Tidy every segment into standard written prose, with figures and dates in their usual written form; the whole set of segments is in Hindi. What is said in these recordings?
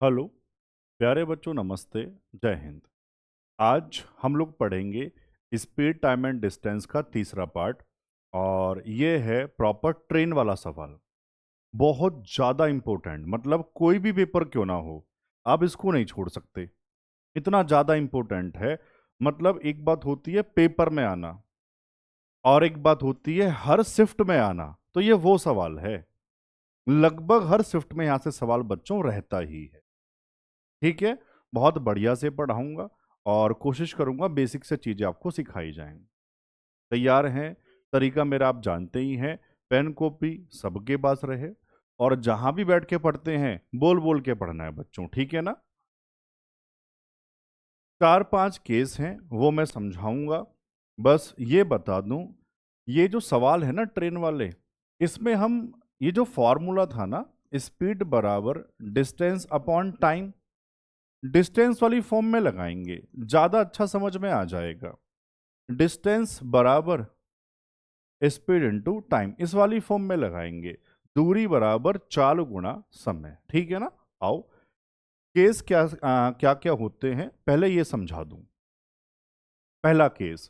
हेलो प्यारे बच्चों, नमस्ते। जय हिंद। आज हम लोग पढ़ेंगे स्पीड टाइम एंड डिस्टेंस का तीसरा पार्ट। और ये है प्रॉपर ट्रेन वाला सवाल। बहुत ज़्यादा इम्पोर्टेंट, मतलब कोई भी पेपर क्यों ना हो, आप इसको नहीं छोड़ सकते। इतना ज़्यादा इम्पोर्टेंट है। मतलब एक बात होती है पेपर में आना, और एक बात होती है हर शिफ्ट में आना। तो ये वो सवाल है, लगभग हर शिफ्ट में यहाँ से सवाल बच्चों रहता ही है। ठीक है। बहुत बढ़िया से पढ़ाऊंगा और कोशिश करूंगा बेसिक से चीज़ें आपको सिखाई जाएं। तैयार हैं? तरीका मेरा आप जानते ही हैं। पेन कॉपी सबके पास रहे, और जहां भी बैठ के पढ़ते हैं बोल बोल के पढ़ना है बच्चों, ठीक है ना? चार पांच केस हैं, वो मैं समझाऊंगा। बस ये बता दूं, ये जो सवाल है ना ट्रेन वाले, इसमें हम ये जो फॉर्मूला था ना, स्पीड बराबर डिस्टेंस अपॉन टाइम, डिस्टेंस वाली फॉर्म में लगाएंगे, ज्यादा अच्छा समझ में आ जाएगा। डिस्टेंस बराबर स्पीड इनटू टाइम, इस वाली फॉर्म में लगाएंगे। दूरी बराबर चाल गुणा समय, ठीक है ना? आओ, केस क्या क्या होते हैं पहले ये समझा दूं। पहला केस,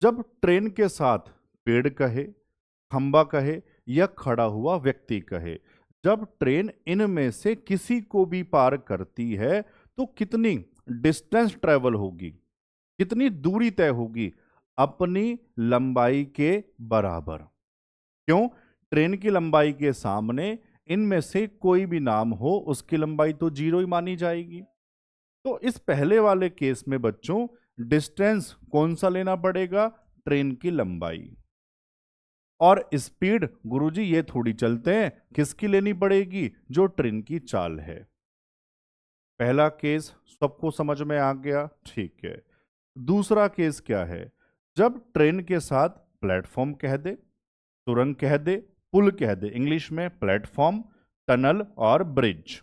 जब ट्रेन के साथ पेड़ कहे, खंबा कहे या खड़ा हुआ व्यक्ति कहे, जब ट्रेन इनमें से किसी को भी पार करती है तो कितनी डिस्टेंस ट्रेवल होगी, कितनी दूरी तय होगी? अपनी लंबाई के बराबर। क्यों? ट्रेन की लंबाई के सामने इनमें से कोई भी नाम हो, उसकी लंबाई तो जीरो ही मानी जाएगी। तो इस पहले वाले केस में बच्चों डिस्टेंस कौन सा लेना पड़ेगा? ट्रेन की लंबाई। और स्पीड गुरुजी ये थोड़ी चलते हैं, किसकी लेनी पड़ेगी? जो ट्रेन की चाल है। पहला केस सबको समझ में आ गया, ठीक है। दूसरा केस क्या है? जब ट्रेन के साथ प्लेटफॉर्म कह दे, सुरंग कह दे, पुल कह दे, इंग्लिश में प्लेटफॉर्म, टनल और ब्रिज।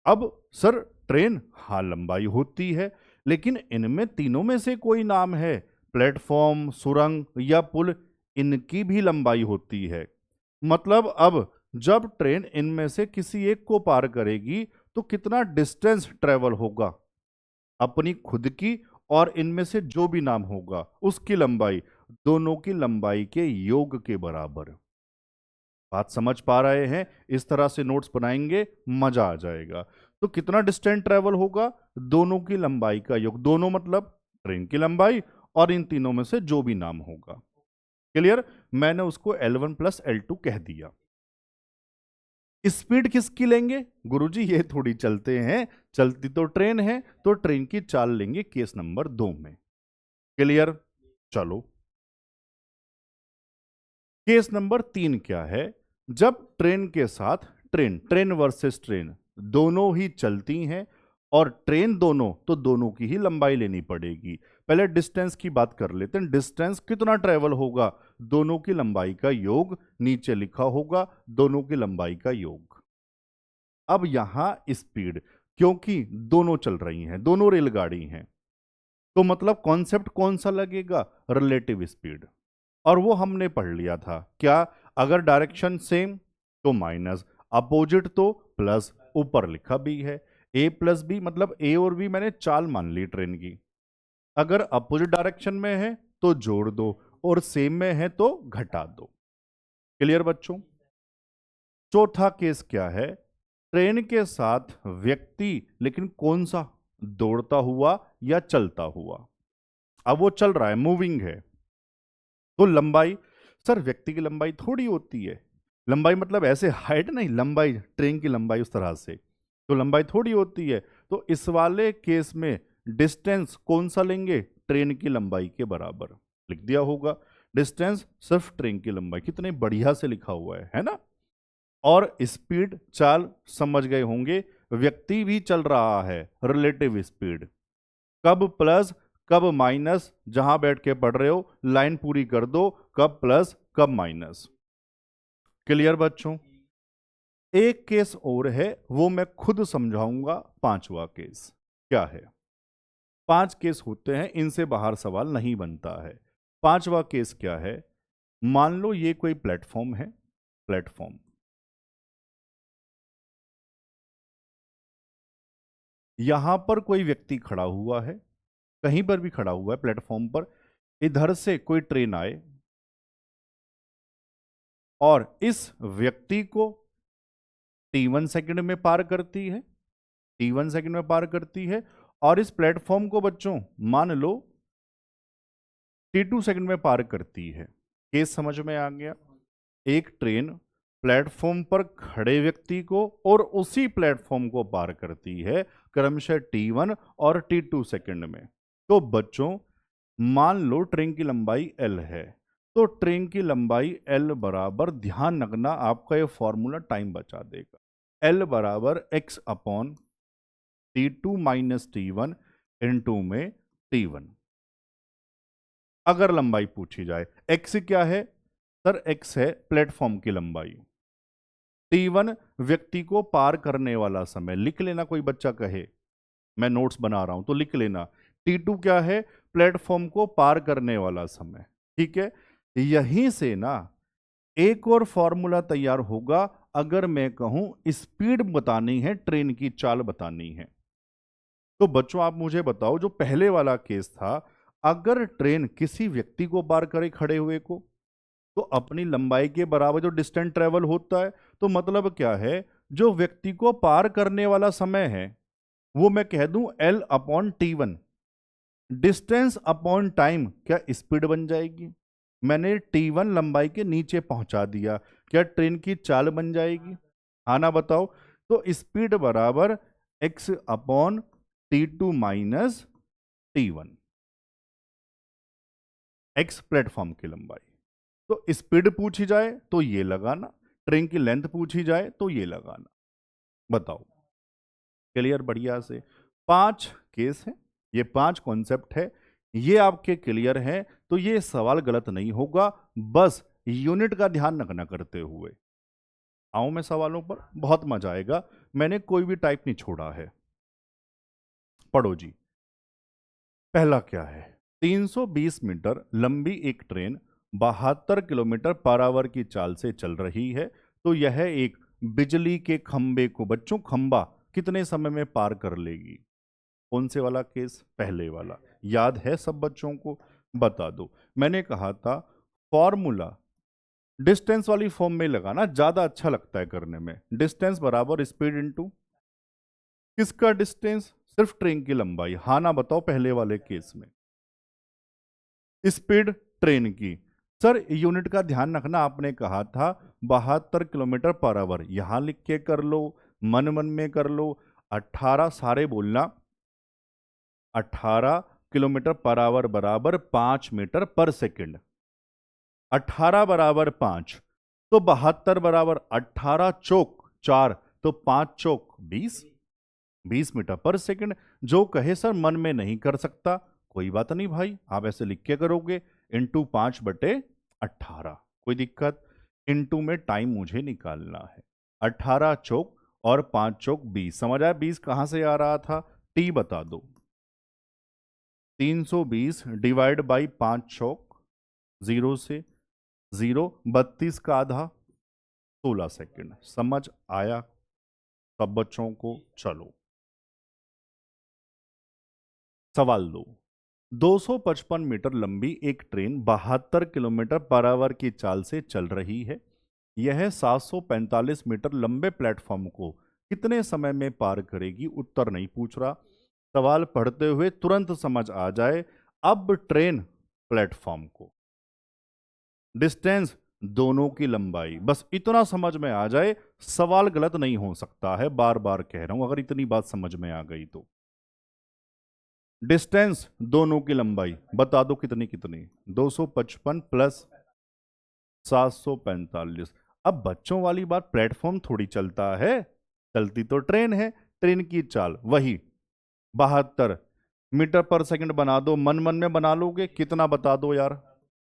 अब सर ट्रेन हाँ लंबाई होती है, लेकिन इनमें तीनों में से कोई नाम है, प्लेटफॉर्म, सुरंग या पुल, इनकी भी लंबाई होती है। मतलब अब जब ट्रेन इनमें से किसी एक को पार करेगी तो कितना डिस्टेंस ट्रेवल होगा? अपनी खुद की और इनमें से जो भी नाम होगा उसकी लंबाई, दोनों की लंबाई के योग के बराबर। बात समझ पा रहे हैं? इस तरह से नोट्स बनाएंगे, मजा आ जाएगा। तो कितना डिस्टेंस ट्रेवल होगा? दोनों की लंबाई का योग, दोनों मतलब ट्रेन की लंबाई और इन तीनों में से जो भी नाम होगा। क्लियर? मैंने उसको L1 प्लस L2 कह दिया। स्पीड किसकी लेंगे? गुरुजी ये थोड़ी चलते हैं, चलती तो ट्रेन है, तो ट्रेन की चाल लेंगे केस नंबर 2 में। क्लियर? चलो, केस नंबर 3 क्या है? जब ट्रेन के साथ ट्रेन, ट्रेन वर्सेस ट्रेन दोनों ही चलती हैं, और ट्रेन दोनों, तो दोनों की ही लंबाई लेनी पड़ेगी। पहले डिस्टेंस की बात कर लेते हैं। डिस्टेंस कितना ट्रेवल होगा? दोनों की लंबाई का योग, नीचे लिखा होगा दोनों की लंबाई का योग। अब यहां स्पीड, क्योंकि दोनों चल रही हैं, दोनों रेलगाड़ी हैं, तो मतलब कॉन्सेप्ट कौन सा लगेगा? Relative speed. और वो हमने पढ़ लिया था क्या? अगर डायरेक्शन सेम तो माइनस, अपोजिट तो प्लस, ऊपर लिखा भी है ए प्लस बी, मतलब ए और बी मैंने चाल मान ली ट्रेन की। अगर अपोजिट डायरेक्शन में है तो जोड़ दो, और सेम में है तो घटा दो। क्लियर बच्चों? चौथा केस क्या है? ट्रेन के साथ व्यक्ति, लेकिन कौन सा? दौड़ता हुआ या चलता हुआ? अब वो चल रहा है, मूविंग है, तो लंबाई, सर व्यक्ति की लंबाई थोड़ी होती है। लंबाई मतलब ऐसे हाइट नहीं, लंबाई ट्रेन की लंबाई उस तरह से, तो लंबाई थोड़ी होती है। तो इस वाले केस में डिस्टेंस कौन सा लेंगे? ट्रेन की लंबाई के बराबर। लिख दिया होगा डिस्टेंस सिर्फ ट्रेन की लंबाई, कितने बढ़िया से लिखा हुआ है ना? और स्पीड चाल समझ गए होंगे, व्यक्ति भी चल रहा है, रिलेटिव स्पीड। कब प्लस कब माइनस, जहां बैठ के पढ़ रहे हो लाइन पूरी कर दो, कब प्लस कब माइनस। क्लियर बच्चों? एक केस और है, वो मैं खुद समझाऊंगा, पांचवा केस। क्या है? पांच केस होते हैं, इनसे बाहर सवाल नहीं बनता है। पांचवा केस क्या है? मान लो ये कोई प्लेटफॉर्म है, प्लेटफॉर्म, यहां पर कोई व्यक्ति खड़ा हुआ है, कहीं पर भी खड़ा हुआ है प्लेटफॉर्म पर, इधर से कोई ट्रेन आए और इस व्यक्ति को T1 सेकंड में पार करती है, T1 सेकंड में पार करती है, और इस प्लेटफॉर्म को बच्चों मान लो T2 सेकंड में पार करती है। केस समझ में आ गया? एक ट्रेन प्लेटफॉर्म पर खड़े व्यक्ति को और उसी प्लेटफॉर्म को पार करती है क्रमशः T1 और T2 सेकंड में। तो बच्चों मान लो ट्रेन की लंबाई L है, तो ट्रेन की लंबाई L बराबर, ध्यान रखना आपका ये फॉर्मूला टाइम बचा देगा, L बराबर x upon T2 minus T1 into में T1। अगर लंबाई पूछी जाए, x क्या है सर? x है प्लेटफॉर्म की लंबाई, T1 व्यक्ति को पार करने वाला समय, लिख लेना, कोई बच्चा कहे मैं नोट्स बना रहा हूं तो लिख लेना। T2 क्या है? प्लेटफॉर्म को पार करने वाला समय। ठीक है, यहीं से ना एक और फॉर्मूला तैयार होगा, अगर मैं कहूं स्पीड बतानी है, ट्रेन की चाल बतानी है। तो बच्चों आप मुझे बताओ, जो पहले वाला केस था, अगर ट्रेन किसी व्यक्ति को पार करे खड़े हुए को, तो अपनी लंबाई के बराबर जो डिस्टेंस ट्रेवल होता है, तो मतलब क्या है, जो व्यक्ति को पार करने वाला समय है वो मैं कह दूं L upon T1, distance upon time क्या स्पीड बन जाएगी? मैंने T1 लंबाई के नीचे पहुंचा दिया, क्या ट्रेन की चाल बन जाएगी? हाँ ना, बताओ। तो स्पीड बराबर x upon T2 minus T1, x platform की लंबाई। तो स्पीड पूछी जाए तो ये लगाना, ट्रेन की लेंथ पूछी जाए तो ये लगाना। बताओ, क्लियर? बढ़िया से 5 केस है, ये 5 कॉन्सेप्ट है, ये आपके क्लियर हैं, तो ये सवाल गलत नहीं होगा। बस यूनिट का ध्यान रखना करते हुए। आऊं मैं सवालों पर, बहुत मजा आएगा, मैंने कोई भी टाइप नहीं छोड़ा है। पढ़ो जी। पहला क्या है? 320 मीटर लंबी एक ट्रेन 72 किलोमीटर पर आवर की चाल से चल रही है, तो यह एक बिजली के खंबे को, बच्चों खंबा, कितने समय में पार कर लेगी? कौन से वाला केस? पहले वाला। याद है सब बच्चों को? बता दो। मैंने कहा था फॉर्मूला डिस्टेंस वाली फॉर्म में लगाना, ज्यादा अच्छा लगता है करने में। डिस्टेंस बराबर स्पीड इनटू किसका डिस्टेंस? सिर्फ ट्रेन की लंबाई। हाँ ना, बताओ पहले वाले केस में स्पीड ट्रेन की। सर यूनिट का ध्यान रखना, आपने कहा था 72 किलोमीटर पर आवर, यहां लिख के कर लो, मन मन में कर लो। 18 सारे बोलना, 18 किलोमीटर पर आवर बराबर 5 मीटर पर सेकंड। 18 बराबर 5, तो 72 बराबर 18 चौक 4, तो 5 चौक 20, 20 मीटर पर सेकंड। जो कहे सर मन में नहीं कर सकता, कोई बात नहीं भाई, आप ऐसे लिख के करोगे, इंटू 5/18, कोई दिक्कत? इंटू में टाइम मुझे निकालना है, 18 चौक और 5 चौक 20, समझ आया? 20 कहां से आ रहा था? टी बता दो। 320 डिवाइड बाई 5 चौक, 0 से 0, 32 का आधा 16 सेकंड। समझ आया सब बच्चों को? चलो सवाल 255 मीटर लंबी एक ट्रेन 72 किलोमीटर पर आवर की चाल से चल रही है, यह 745 मीटर लंबे प्लेटफॉर्म को कितने समय में पार करेगी? उत्तर नहीं पूछ रहा, सवाल पढ़ते हुए तुरंत समझ आ जाए। अब ट्रेन प्लेटफॉर्म को, डिस्टेंस दोनों की लंबाई, बस इतना समझ में आ जाए, सवाल गलत नहीं हो सकता है। बार बार कह रहा हूं, अगर इतनी बात समझ में आ गई तो। डिस्टेंस दोनों की लंबाई बता दो कितनी कितनी? 255 प्लस 745। अब बच्चों वाली बात, प्लेटफॉर्म थोड़ी चलता है, चलती तो ट्रेन है। ट्रेन की चाल वही 72 मीटर पर सेकंड बना दो, मन मन में बना लोगे, कितना बता दो यार?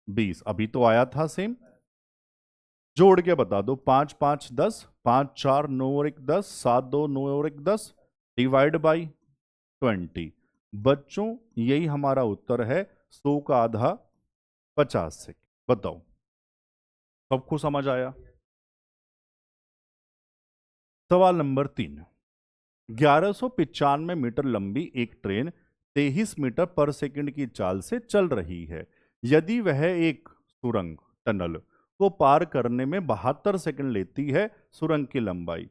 20, अभी तो आया था सेम। जोड़ के बता दो, 5 5 10, 5 4 9 और 1 10, 7 2 9 और 1 10, डिवाइड बाई 20। बच्चों यही हमारा उत्तर है, 100 का आधा 50 से। बताओ सबको समझ आया? सवाल नंबर 3, 1195 मीटर लंबी एक ट्रेन 23 मीटर पर सेकंड की चाल से चल रही है। यदि वह एक सुरंग टनल को पार करने में 72 सेकंड लेती है, सुरंग की लंबाई,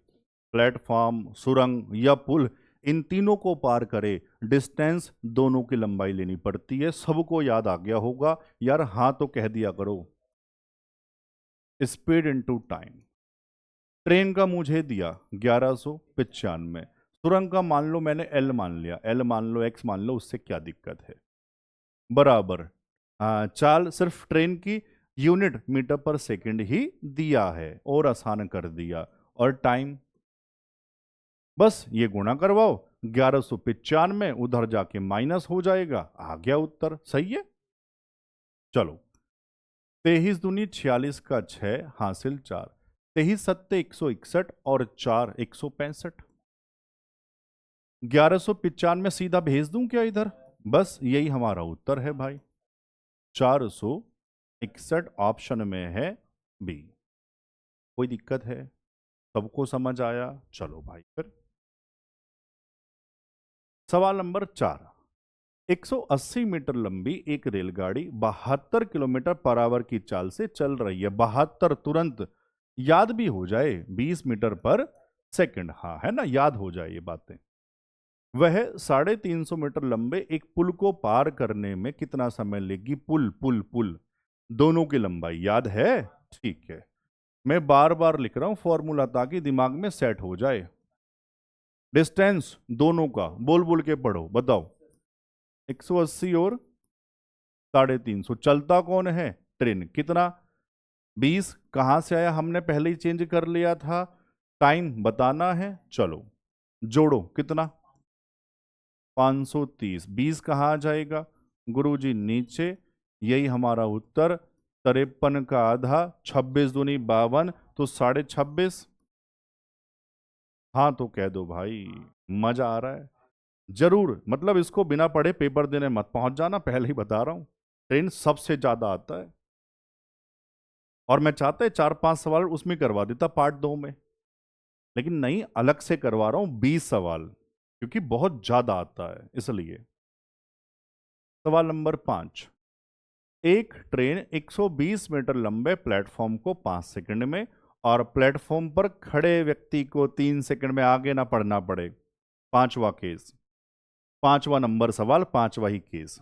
प्लेटफॉर्म, सुरंग या पुल, इन तीनों को पार करे, डिस्टेंस दोनों की लंबाई लेनी पड़ती है। सबको याद आ गया होगा यार, हाँ तो कह दिया करो। Speed into time. ट्रेन का मुझे दिया 1195, सुरंग का मान लो मैंने एल मान लिया, एल मान लो, एक्स मान लो, उससे क्या दिक्कत है, बराबर। चाल सिर्फ ट्रेन की यूनिट मीटर पर सेकंड ही दिया है और आसान कर दिया। और टाइम, बस ये गुणा करवाओ, 1195 उधर जाके माइनस हो जाएगा, आ गया उत्तर, सही है। चलो, 23 दूनी 46 का 6 हासिल 4, 23 सत्ते 161 और 4 165। 1195 सीधा भेज दूं क्या इधर, बस यही हमारा उत्तर है भाई, 461 ऑप्शन में है बी। कोई दिक्कत है, सबको समझ आया। चलो भाई फिर सवाल नंबर 4। 180 मीटर लंबी एक रेलगाड़ी 72 किलोमीटर पर आवर की चाल से चल रही है। 72 तुरंत याद भी हो जाए, 20 मीटर पर सेकंड, हाँ है ना, याद हो जाए ये बातें। वह 350 मीटर लंबे एक पुल को पार करने में कितना समय लेगी। पुल पुल पुल, दोनों की लंबाई याद है, ठीक है। मैं बार बार लिख रहा हूं फॉर्मूला ताकि दिमाग में सेट हो जाए। डिस्टेंस दोनों का बोल बोल के पढ़ो, बताओ। 180 और 350, चलता कौन है, ट्रेन, कितना, 20, कहां से आया, हमने पहले ही चेंज कर लिया था। टाइम बताना है, चलो जोड़ो, कितना, 530, 20 कहाँ आ जाएगा गुरुजी, नीचे, यही हमारा उत्तर। 53 का आधा, 26 दूनी 52, तो 26.5। हाँ तो कह दो भाई, मजा आ रहा है जरूर, मतलब इसको बिना पढ़े पेपर देने मत पहुंच जाना, पहले ही बता रहा हूं, ट्रेन सबसे ज्यादा आता है। और मैं चाहता है 4-5 सवाल उसमें करवा देता पार्ट 2 में, लेकिन नहीं, अलग से करवा रहा हूं 20 सवाल, क्योंकि बहुत ज्यादा आता है इसलिए। सवाल नंबर 5। एक ट्रेन 120 मीटर लंबे प्लेटफॉर्म को 5 सेकंड में और प्लेटफॉर्म पर खड़े व्यक्ति को 3 सेकंड में आगे ना पढ़ना पड़े। पांचवा केस, पांचवा नंबर सवाल, पांचवा ही केस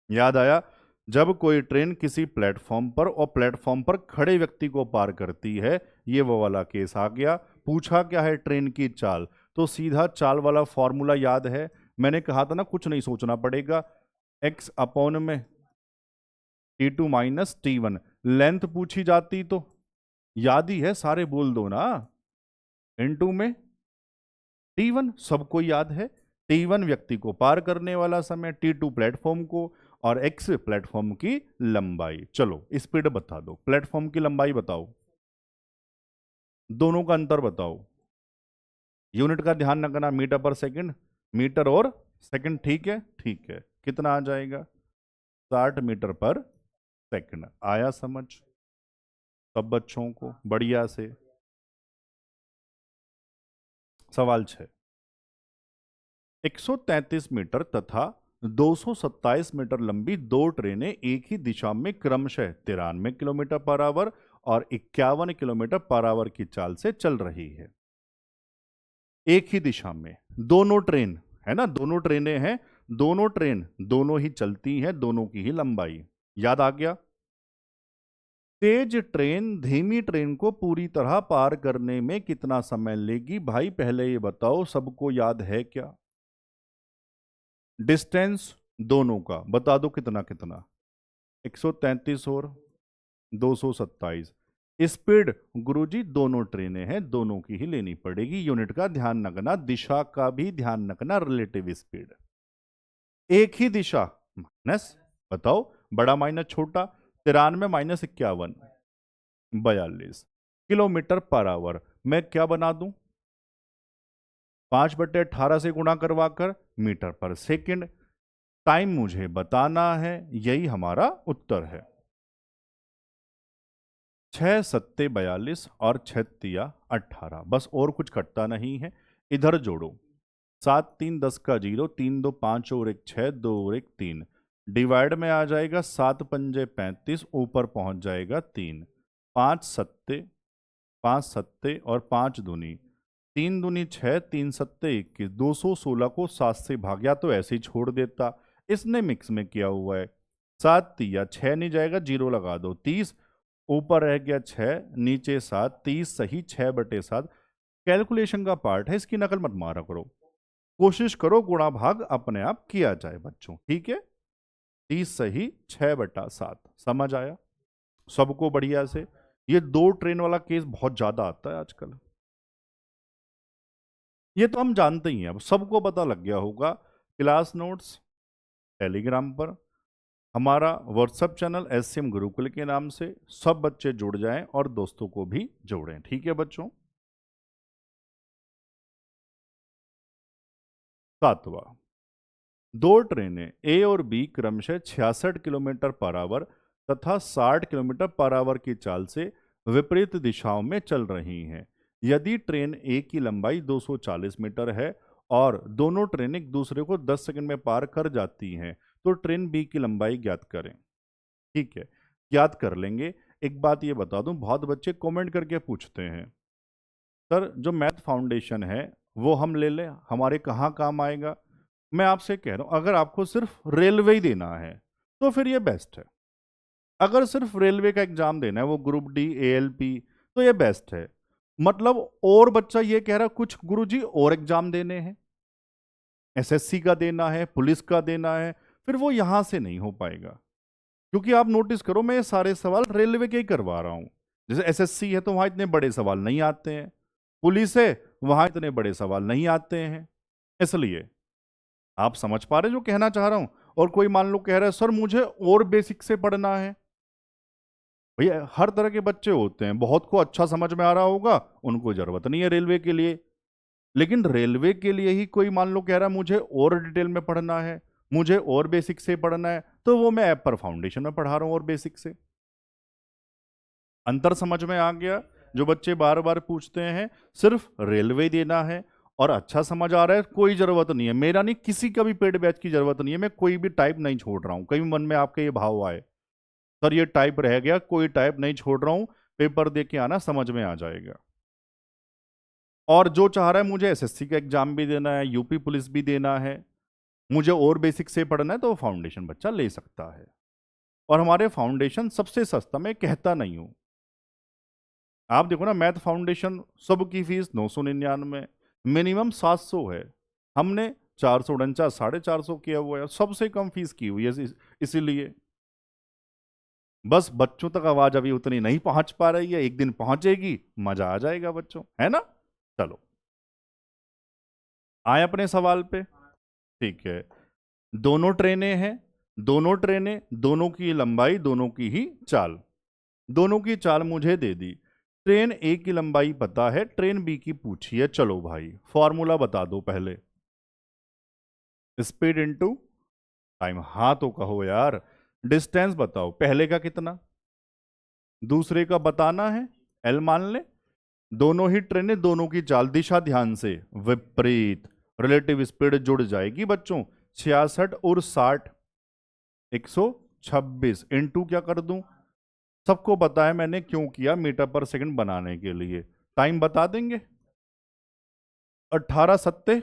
याद आया। जब कोई ट्रेन किसी प्लेटफॉर्म पर और प्लेटफॉर्म पर खड़े व्यक्ति को पार करती है, ये वो वाला केस आ गया। पूछा क्या है, ट्रेन की चाल, तो सीधा चाल वाला फॉर्मूला याद है, मैंने कहा था ना कुछ नहीं सोचना पड़ेगा। x अपॉन में T2 माइनस T1, लेंथ पूछी जाती तो याद ही है, सारे बोल दो ना। इनटू में T1 सबको याद है, T1 व्यक्ति को पार करने वाला समय, T2 प्लेटफॉर्म को, और x प्लेटफॉर्म की लंबाई। चलो स्पीड बता दो, प्लेटफॉर्म की लंबाई बताओ, दोनों का अंतर बताओ। यूनिट का ध्यान रखना, मीटर पर सेकंड, मीटर और सेकंड, ठीक है, ठीक है, कितना आ जाएगा, 60 मीटर पर सेकंड। आया समझ सब बच्चों को बढ़िया से। सवाल 6। 133 मीटर तथा 227 मीटर लंबी दो ट्रेनें एक ही दिशा में क्रमशः 93 किलोमीटर पर आवर और 51 किलोमीटर पर आवर की चाल से चल रही है। एक ही दिशा में दोनों ट्रेन है ना, दोनों ट्रेनें हैं, दोनों ट्रेन दोनों ही चलती हैं, दोनों की ही लंबाई याद आ गया। तेज ट्रेन धीमी ट्रेन को पूरी तरह पार करने में कितना समय लेगी, भाई पहले ये बताओ, सबको याद है क्या। डिस्टेंस दोनों का बता दो, कितना कितना, 133 और 227। स्पीड गुरुजी दोनों ट्रेनें हैं, दोनों की ही लेनी पड़ेगी, यूनिट का ध्यान रखना, दिशा का भी ध्यान रखना, रिलेटिव स्पीड। एक ही दिशा माइनस, बताओ बड़ा माइनस छोटा, 93 माइनस 51, 42 किलोमीटर पर आवर। मैं क्या बना दूं, 5/18 से गुणा करवाकर मीटर पर सेकंड। टाइम मुझे बताना है, यही हमारा उत्तर है। 6 सत्ते 42 और 6 तिया 18, बस और कुछ कटता नहीं है, इधर जोड़ो, 7 3 10 का 0, 3 2 5 और 1 6, 2 और 1 3। डिवाइड में आ जाएगा 7 पंजे 35, ऊपर पहुंच जाएगा 3। 5 सत्ते और 5 दूनी 3 दूनी 6, 3 सत्ते 21। 216 को 7 से भाग, या तो ऐसे ही छोड़ देता, इसने मिक्स में किया हुआ है। 7 तिया 6 नहीं जाएगा, 0 लगा दो। 30 ऊपर रह गया 6, नीचे 7, 30 सही 6/7। कैलकुलेशन का पार्ट है, इसकी नकल मत मारा करो, कोशिश करो गुणा भाग अपने आप किया जाए बच्चों, ठीक है। 30 सही 6/7, समझ आया सबको बढ़िया से। ये 2 ट्रेन वाला केस बहुत ज्यादा आता है आजकल, ये तो हम जानते ही हैं, अब सबको पता लग गया होगा। क्लास नोट्स टेलीग्राम पर, हमारा व्हाट्सएप चैनल एससीएम गुरुकुल के नाम से, सब बच्चे जुड़ जाएं और दोस्तों को भी जोड़ें, ठीक है बच्चों। 7वां, 2 ट्रेनें ए और बी क्रमशः 66 किलोमीटर पर आवर तथा 60 किलोमीटर पर आवर की चाल से विपरीत दिशाओं में चल रही हैं। यदि ट्रेन ए की लंबाई 240 मीटर है और दोनों ट्रेनें एक दूसरे को 10 सेकंड में पार कर जाती हैं, तो ट्रेन बी की लंबाई ज्ञात करें। ठीक है, ज्ञात कर लेंगे। एक बात ये बता दूं, बहुत बच्चे कमेंट करके पूछते हैं सर जो मैथ फाउंडेशन है वो हम ले लें, हमारे कहाँ काम आएगा। मैं आपसे कह रहा हूं, अगर आपको सिर्फ रेलवे ही देना है तो फिर ये बेस्ट है। अगर सिर्फ रेलवे का एग्जाम देना है, वो ग्रुप डी एएलपी, तो ये बेस्ट है। मतलब और बच्चा ये कह रहा कुछ गुरुजी और एग्जाम देने हैं, एसएससी का देना है, पुलिस का देना है, फिर वो यहां से नहीं हो पाएगा। क्योंकि आप नोटिस करो, मैं ये सारे सवाल रेलवे के ही करवा रहा हूं। जैसे एसएससी है तो वहां इतने बड़े सवाल नहीं आते हैं, पुलिस है वहां इतने बड़े सवाल नहीं आते हैं। इसलिए आप समझ पा रहे जो कहना चाह रहा हूं। और कोई मान लो कह रहा है सर मुझे और बेसिक से पढ़ना है, भैया हर तरह के बच्चे होते हैं, बहुत को अच्छा समझ में आ रहा होगा, उनको जरूरत नहीं है रेलवे के लिए। लेकिन रेलवे के लिए ही कोई मान लो कह रहा है मुझे और डिटेल में पढ़ना है, मुझे और बेसिक से पढ़ना है, तो वो मैं ऐप पर फाउंडेशन में पढ़ा रहा हूं और बेसिक से। अंतर समझ में आ गया। जो बच्चे बार बार पूछते हैं सिर्फ रेलवे देना है और अच्छा समझ आ रहा है, कोई जरूरत नहीं है, मेरा नहीं, किसी का भी पेड बैच की जरूरत नहीं है, मैं कोई भी टाइप नहीं छोड़ रहा हूं। कहीं मन में आपके ये भाव आए सर ये टाइप रह गया, कोई टाइप नहीं छोड़ रहा हूं, पेपर दे के आना, समझ में आ जाएगा। और जो चाह रहा है मुझे एसएससी का एग्जाम भी देना है, यूपी पुलिस भी देना है, मुझे और बेसिक से पढ़ना है, तो फाउंडेशन बच्चा ले सकता है। और हमारे फाउंडेशन सबसे सस्ता, मैं कहता नहीं हूं। आप देखो ना, मैथ फाउंडेशन सबकी फीस 999, मिनिमम 700 है, हमने 449 450 किया हुआ है, सबसे कम फीस की हुई है। इसीलिए बस बच्चों तक आवाज अभी उतनी नहीं पहुंच पा रही है, एक दिन पहुंचेगी, मजा आ जाएगा बच्चों, है ना। चलो आए अपने सवाल पे। ठीक है, दोनों ट्रेनें हैं, दोनों ट्रेनें, दोनों की लंबाई, दोनों की ही चाल, दोनों की चाल मुझे दे दी। ट्रेन ए की लंबाई पता है, ट्रेन बी की पूछी है। चलो भाई फॉर्मूला बता दो पहले, स्पीड इनटू टाइम। हाँ तो कहो यार, डिस्टेंस बताओ, पहले का कितना, दूसरे का बताना है, एल मान ले। दोनों ही ट्रेनें, दोनों की चाल, दिशा ध्यान से विपरीत, रिलेटिव स्पीड जुड़ जाएगी बच्चों। 66 और 60, 126 इनटू क्या कर दूं, सबको पता है मैंने क्यों किया, मीटर पर सेकंड बनाने के लिए। टाइम बता देंगे, 18 सत्ते,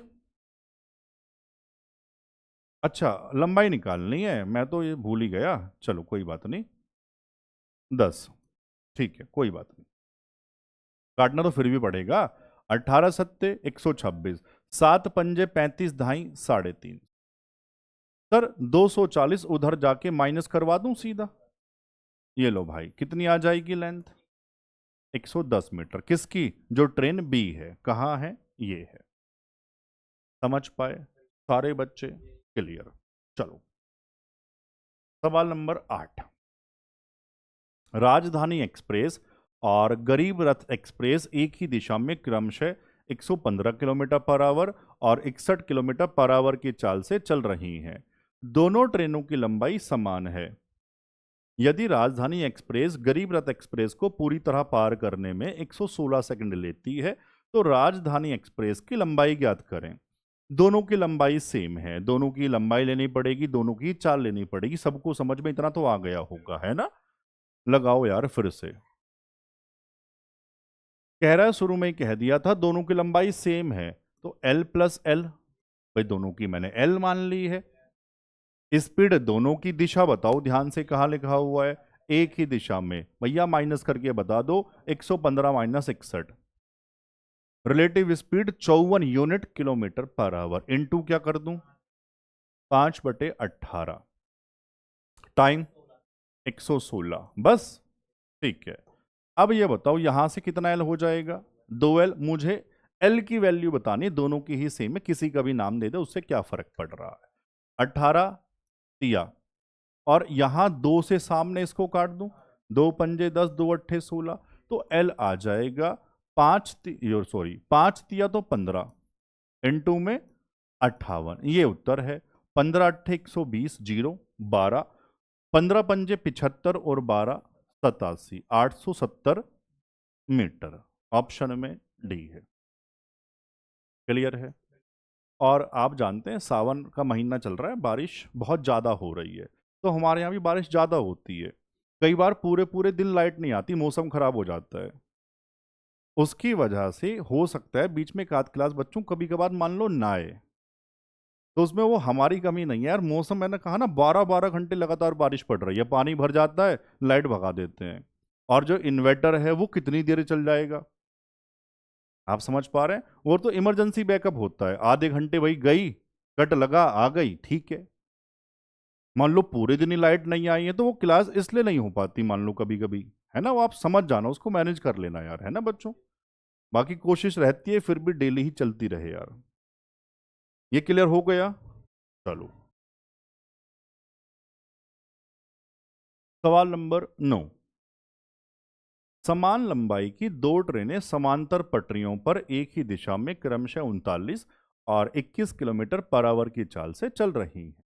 अच्छा लंबाई निकालनी है, मैं तो ये भूल ही गया, चलो कोई बात नहीं, 10। ठीक है कोई बात नहीं, काटना तो फिर भी पड़ेगा। 18 सत्ते 126, 7 पंजे 35 धाई 3.5। सर 240 उधर जाके माइनस करवा दूं सीधा, ये लो भाई कितनी आ जाएगी लेंथ, 110 मीटर। किसकी, जो ट्रेन बी है, कहाँ है, ये है। समझ पाए सारे बच्चे, क्लियर। चलो सवाल नंबर 8, राजधानी एक्सप्रेस और गरीब रथ एक्सप्रेस एक ही दिशा में क्रमशः 115 किलोमीटर पर आवर और 61 किलोमीटर पर आवर की चाल से चल रही हैं। दोनों ट्रेनों की लंबाई समान है। यदि राजधानी एक्सप्रेस गरीब रथ एक्सप्रेस को पूरी तरह पार करने में 116 सेकंड लेती है, तो राजधानी एक्सप्रेस की लंबाई ज्ञात करें। दोनों की लंबाई सेम है, दोनों की लंबाई लेनी पड़ेगी, दोनों की चाल लेनी पड़ेगी। सबको समझ में इतना तो आ गया होगा, है ना? लगाओ यार फिर से। कह रहा है शुरू में ही कह दिया था दोनों की लंबाई सेम है, तो L प्लस एल, भाई दोनों की मैंने L मान ली है। स्पीड दोनों की दिशा बताओ ध्यान से, कहाँ लिखा हुआ है? एक ही दिशा में। भैया माइनस करके बता दो, 115 minus 61। Relative speed 54 unit kilometre per hour. Into क्या कर दूं? 5/18। टाइम 116। बस ठीक है। अब ये बताओ यहां से कितना एल हो जाएगा? 2L। मुझे एल की वैल्यू बतानी, दोनों की ही सेम है, किसी का भी नाम दे दे, उससे क्या फर्क पड़ रहा है? 18 दिया, और यहां दो से सामने इसको काट दूं, 2 पंजे 10, 2 अट्ठे 16, तो एल आ जाएगा 5 तिया तो 15, इनटू में 58। ये उत्तर है। 15 अट्ठे 120, 0 12, 15 पंजे 75 और 12 87, 870 मीटर। ऑप्शन में डी है। क्लियर है? और आप जानते हैं सावन का महीना चल रहा है, बारिश बहुत ज़्यादा हो रही है, तो हमारे यहाँ भी बारिश ज़्यादा होती है। कई बार पूरे पूरे दिन लाइट नहीं आती, मौसम खराब हो जाता है। उसकी वजह से हो सकता है बीच में एक आध क्लास बच्चों कभी कभार मान लो ना आए, तो उसमें वो हमारी कमी नहीं है यार। मौसम मैंने कहा ना, 12 12 घंटे लगातार बारिश पड़ रही है, पानी भर जाता है, लाइट भगा देते हैं। और जो इन्वर्टर है वो कितनी देर चल जाएगा? आप समझ पा रहे हैं? वो तो इमरजेंसी बैकअप होता है, आधे घंटे वही गई, कट लगा आ गई, ठीक है। मान लो पूरे दिन ही लाइट नहीं आई है, तो वो क्लास इसलिए नहीं हो पाती, मान लो कभी कभी, है ना? वो आप समझ जाना, उसको मैनेज कर लेना यार, है ना बच्चों? बाकी कोशिश रहती है फिर भी डेली ही चलती रहे यार। ये क्लियर हो गया? चलो, सवाल नंबर 9। समान लंबाई की दो ट्रेनें समांतर पटरियों पर एक ही दिशा में क्रमशः 39 और 21 किलोमीटर पर आवर की चाल से चल रही हैं।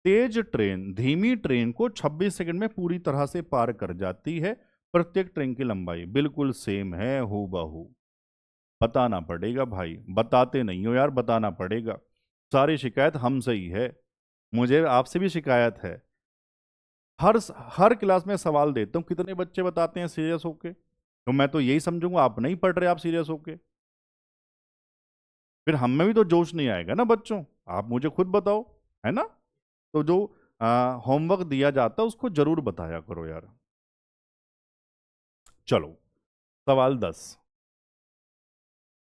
तेज ट्रेन धीमी ट्रेन को 26 सेकंड में पूरी तरह से पार कर जाती है। प्रत्येक ट्रेन की लंबाई बिल्कुल सेम है, हूबहू। बताना पड़ेगा भाई, बताते नहीं हो यार, बताना पड़ेगा। सारी शिकायत हमसे ही है, मुझे आपसे भी शिकायत है। हर हर क्लास में सवाल देता हूँ, कितने बच्चे बताते हैं सीरियस होके? तो मैं तो यही समझूंगा आप नहीं पढ़ रहे, आप सीरियस होके। फिर हम में भी तो जोश नहीं आएगा ना बच्चों, आप मुझे खुद बताओ, है ना? तो जो होमवर्क दिया जाता है उसको जरूर बताया करो यार। चलो, सवाल 10।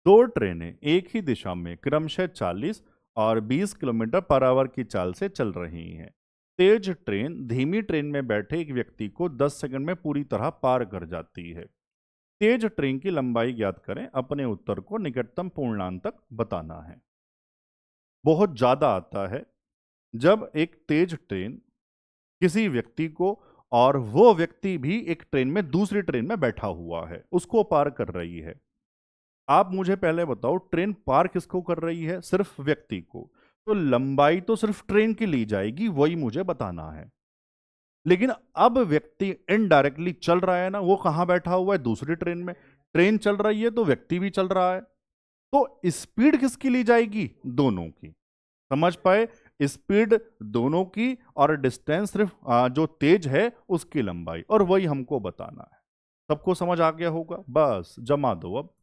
दो ट्रेनें एक ही दिशा में क्रमशः 40 और 20 किलोमीटर पर आवर की चाल से चल रही हैं। तेज ट्रेन धीमी ट्रेन में बैठे एक व्यक्ति को 10 सेकंड में पूरी तरह पार कर जाती है। तेज ट्रेन की लंबाई ज्ञात करें, अपने उत्तर को निकटतम पूर्णांक तक बताना है। बहुत ज्यादा आता है जब एक तेज ट्रेन किसी व्यक्ति को, और वो व्यक्ति भी एक ट्रेन में दूसरी ट्रेन में बैठा हुआ है, उसको पार कर रही है। आप मुझे पहले बताओ, ट्रेन पार किसको कर रही है? सिर्फ व्यक्ति को। तो लंबाई तो सिर्फ ट्रेन की ली जाएगी, वही मुझे बताना है। लेकिन अब व्यक्ति इनडायरेक्टली चल रहा है ना, वो कहां बैठा हुआ है? दूसरी ट्रेन में। ट्रेन चल रही है तो व्यक्ति भी चल रहा है, तो स्पीड किसकी ली जाएगी? दोनों की। समझ पाए? स्पीड दोनों की, और डिस्टेंस सिर्फ जो तेज है उसकी लंबाई, और वही हमको बताना है। सबको समझ आ गया होगा? बस जमा दो अब।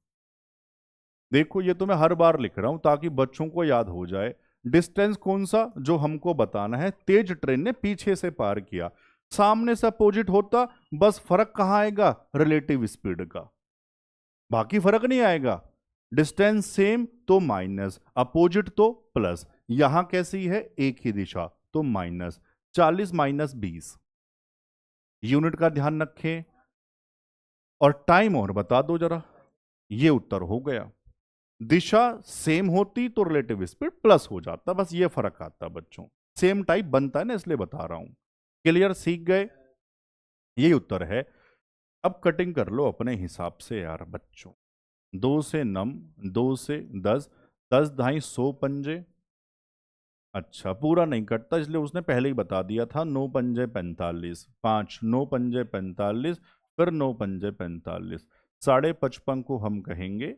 देखो ये तो मैं हर बार लिख रहा हूं ताकि बच्चों को याद हो जाए। डिस्टेंस कौन सा? जो हमको बताना है, तेज ट्रेन ने पीछे से पार किया। सामने से अपोजिट होता, बस फर्क कहां आएगा? रिलेटिव स्पीड का, बाकी फर्क नहीं आएगा। डिस्टेंस सेम तो माइनस, अपोजिट तो प्लस। यहां कैसी है? एक ही दिशा, तो माइनस। 40 माइनस 20। यूनिट का ध्यान रखें, और टाइम और बता दो जरा। ये उत्तर हो गया। दिशा सेम होती तो रिलेटिव स्पीड प्लस हो जाता, बस ये फर्क आता बच्चों। सेम टाइप बनता है ना, इसलिए बता रहा हूं। क्लियर? सीख गए? यही उत्तर है। अब कटिंग कर लो अपने हिसाब से यार बच्चों। 2 से 9, 2 से 10, 10 ढाई 100 पंजे। अच्छा, पूरा नहीं कटता इसलिए उसने पहले ही बता दिया था। 9 पंजे 45, 5 9 पंजे 45, फिर 9 पंजे 45, 55.5 को हम कहेंगे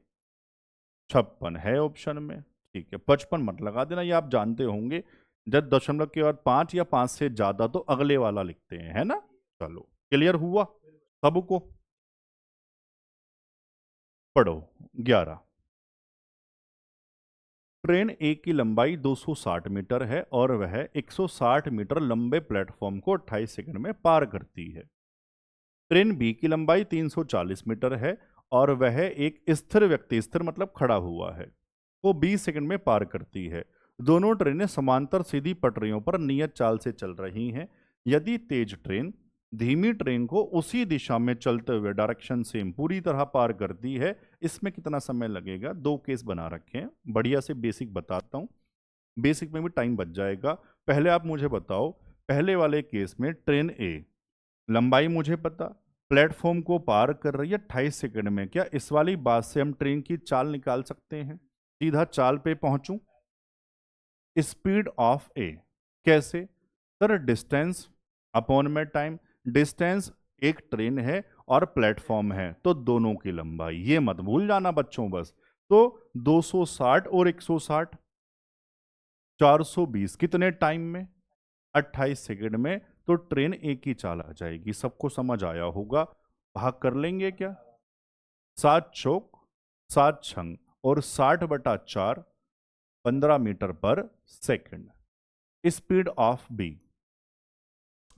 56 है ऑप्शन में। ठीक है, 55 मत लगा देना, ये आप जानते होंगे, जब दशमलव के बाद 5 या 5 से ज्यादा तो अगले वाला लिखते हैं, है ना। चलो, क्लियर हुआ सबको। पढ़ो 11। ट्रेन ए की लंबाई 260 मीटर है और वह 160 मीटर लंबे प्लेटफॉर्म को 28 सेकंड में पार करती है। ट्रेन बी की लंबाई 340 मीटर है और वह एक स्थिर व्यक्ति, स्थिर मतलब खड़ा हुआ है, को 20 सेकंड में पार करती है। दोनों ट्रेनें समांतर सीधी पटरियों पर नियत चाल से चल रही हैं। यदि तेज ट्रेन धीमी ट्रेन को उसी दिशा में चलते हुए डायरेक्शन सेम पूरी तरह पार करती है, इसमें कितना समय लगेगा। दो केस बना रखे हैं, बढ़िया से बेसिक बताता हूँ, बेसिक में भी टाइम बच जाएगा। पहले आप मुझे बताओ, पहले वाले केस में ट्रेन ए लंबाई मुझे पता, प्लेटफॉर्म को पार कर रही है 28 सेकंड में, क्या इस वाली बात से हम ट्रेन की चाल निकाल सकते हैं। सीधा चाल पे पहुंचूं, स्पीड ऑफ ए कैसे सर, डिस्टेंस अपॉन में टाइम, डिस्टेंस एक ट्रेन है और प्लेटफॉर्म है तो दोनों की लंबाई, ये मत भूल जाना बच्चों बस। तो 260 और 160, 420 कितने टाइम में, 28 सेकंड में, तो ट्रेन एक ही चाल आ जाएगी। सबको समझ आया होगा। भाग कर लेंगे क्या, 7 चौक 7 छंग और 60/4 15 मीटर पर सेकंड। स्पीड ऑफ बी,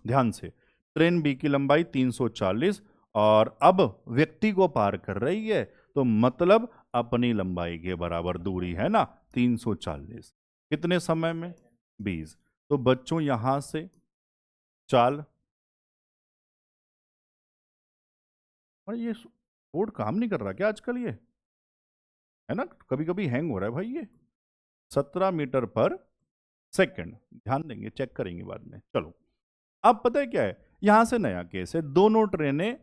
ध्यान से, ट्रेन बी की लंबाई 340 और अब व्यक्ति को पार कर रही है, तो मतलब अपनी लंबाई के बराबर दूरी है ना 340, कितने समय में 20। तो बच्चों यहां से चाल, और ये कोड काम नहीं कर रहा क्या आजकल, ये है ना, कभी कभी हैंग हो रहा है भाई ये। 17 मीटर पर सेकंड, ध्यान देंगे, चेक करेंगे बाद में। चलो, अब पता है क्या है, यहां से नया केस है, दोनों ट्रेनें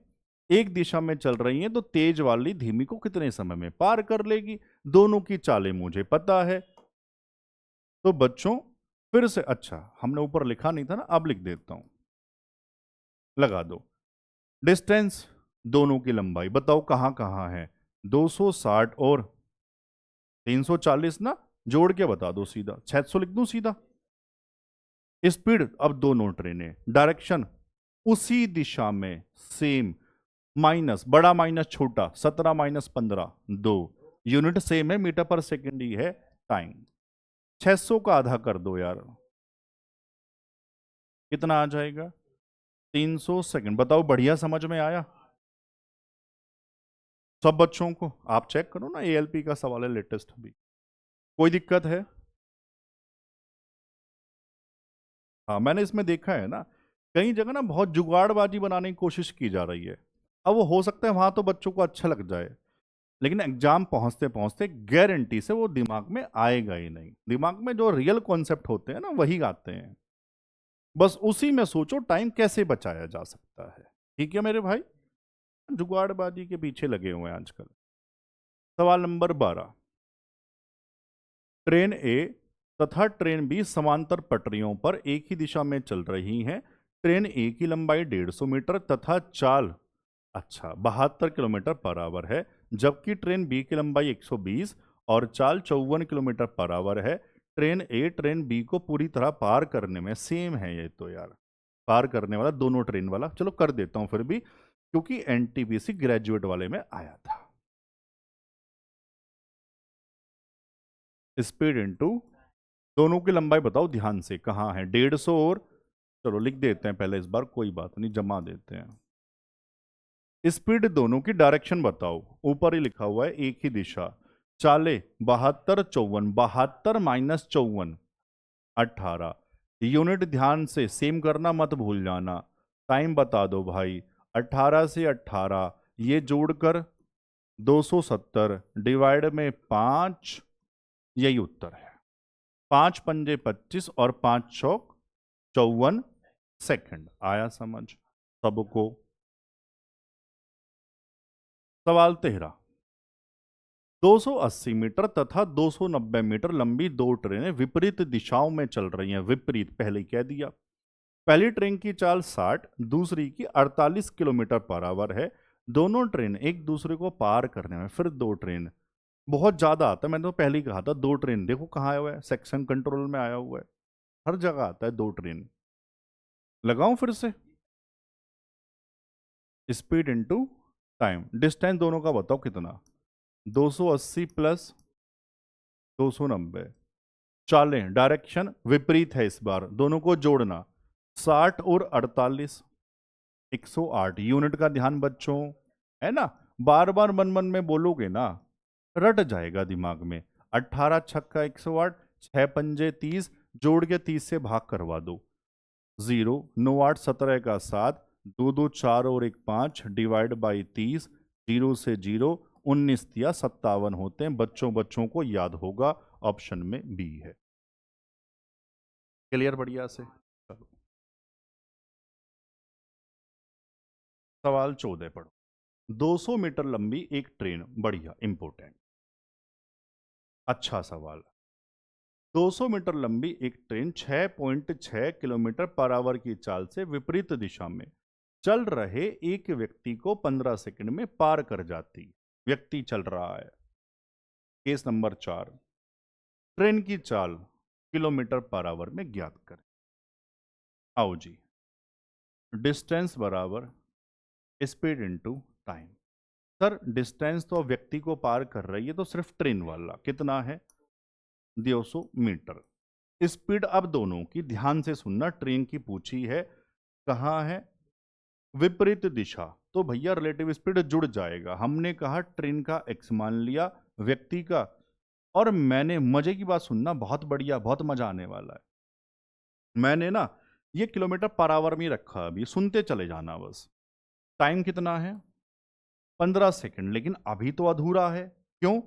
एक दिशा में चल रही हैं, तो तेज वाली धीमी को कितने समय में पार कर लेगी। दोनों की चालें मुझे पता है, तो बच्चों फिर से, अच्छा हमने ऊपर लिखा नहीं था ना, अब लिख देता हूं, लगा दो। डिस्टेंस, दोनों की लंबाई बताओ कहां कहां है, 260 और 340 ना, जोड़ के बता दो सीधा, 600 लिख दूं सीधा। स्पीड, अब दोनों ट्रेनें, डायरेक्शन उसी दिशा में सेम, माइनस बड़ा माइनस छोटा, 17 माइनस 15 2, यूनिट सेम है, मीटर पर सेकंड ही है। टाइम 600 का आधा कर दो यार, कितना आ जाएगा 300 सेकंड। बताओ बढ़िया समझ में आया सब बच्चों को। आप चेक करो ना, एएलपी का सवाल है लेटेस्ट भी, कोई दिक्कत है। हाँ, मैंने इसमें देखा है ना, कई जगह ना बहुत जुगाड़बाजी बनाने की कोशिश की जा रही है। अब वो हो सकता है वहां तो बच्चों को अच्छा लग जाए, लेकिन एग्जाम पहुंचते पहुंचते गारंटी से वो दिमाग में आएगा ही नहीं। दिमाग में जो रियल कॉन्सेप्ट होते हैं ना, वही आते हैं। बस उसी में सोचो टाइम कैसे बचाया जा सकता है। ठीक है मेरे भाई, जुगाड़बाजी के पीछे लगे हुए हैं आजकल। सवाल नंबर 12। ट्रेन ए तथा ट्रेन बी समांतर पटरियों पर एक ही दिशा में चल रही हैं। ट्रेन ए की लंबाई 150 मीटर तथा चाल, अच्छा 72 किलोमीटर पर आवर है, जबकि ट्रेन बी की लंबाई 120 और चाल 54 किलोमीटर पर आवर है। ट्रेन ए ट्रेन बी को पूरी तरह पार करने में, सेम है ये तो यार, पार करने वाला दोनों ट्रेन वाला, चलो कर देता हूं फिर भी, क्योंकि एनटीपीसी ग्रेजुएट वाले में आया था। स्पीड इनटू, दोनों की लंबाई बताओ ध्यान से कहाँ है, 150 और, चलो लिख देते हैं पहले, इस बार कोई बात नहीं, जमा देते हैं। स्पीड दोनों की, डायरेक्शन बताओ, ऊपर ही लिखा हुआ है एक ही दिशा। चाले 72 54, 72 माइनस 54 18, यूनिट ध्यान से सेम करना मत भूल जाना। टाइम बता दो भाई, 18 से 18 ये जोड़कर 270 डिवाइड में 5, यही उत्तर है। 5 पंजे 25 और 5 चौक 54 सेकंड। आया समझ सबको। सवाल 13। 280 मीटर तथा 290 मीटर लंबी दो ट्रेनें विपरीत दिशाओं में चल रही हैं। विपरीत पहले ही कह दिया। पहली ट्रेन की चाल 60, दूसरी की 48 किलोमीटर पर आवर है। दोनों ट्रेन एक दूसरे को पार करने में, फिर दो ट्रेन बहुत ज्यादा आता है, मैंने तो पहले ही कहा था 2 ट्रेन, देखो कहाँ आया हुआ है, सेक्शन कंट्रोल में आया हुआ है, हर जगह आता है 2 ट्रेन। लगाऊं फिर से, स्पीड इनटू टाइम, डिस्टेंस दोनों का बताओ कितना, 280 प्लस 290, चालें, डायरेक्शन विपरीत है इस बार, दोनों को जोड़ना, 60 और 48, 108 यूनिट का ध्यान बच्चों, है ना, बार बार मन मन में बोलोगे ना, रट जाएगा दिमाग में। 18 छक्का 108, 6 पंजे 30, जोड़ के 30 से भाग करवा दो, 0, 9 8 17 का 7, 2 2 4 और 1 5, डिवाइड बाई 30, 0 से 0, 19 या 57 होते हैं, बच्चों बच्चों को याद होगा, ऑप्शन में बी है। क्लियर बढ़िया से, चलो सवाल 14 पढ़ो। 200 मीटर लंबी एक ट्रेन, बढ़िया इंपोर्टेंट, अच्छा सवाल। 200 मीटर लंबी एक ट्रेन 6.6 किलोमीटर पर आवर की चाल से विपरीत दिशा में चल रहे एक व्यक्ति को 15 सेकंड में पार कर जाती, व्यक्ति चल रहा है। केस नंबर 4, ट्रेन की चाल किलोमीटर पर आवर में ज्ञात करें। आओ जी, डिस्टेंस बराबर speed into time. Sir distance तो व्यक्ति को पार कर रही है, तो सिर्फ ट्रेन वाला कितना है, 200 मीटर। स्पीड अब दोनों की ध्यान से सुनना, ट्रेन की पूछी है, कहाँ है, विपरीत दिशा, तो भैया रिलेटिव स्पीड जुड़ जाएगा। हमने कहा ट्रेन का एक्स मान लिया, व्यक्ति का, और मैंने, मजे की बात सुनना, बहुत बढ़िया, बहुत मजा आने वाला है, मैंने ना ये किलोमीटर पर आवर में ही रखा, अभी सुनते चले जाना बस। टाइम कितना है, 15 सेकंड, लेकिन अभी तो अधूरा है, क्यों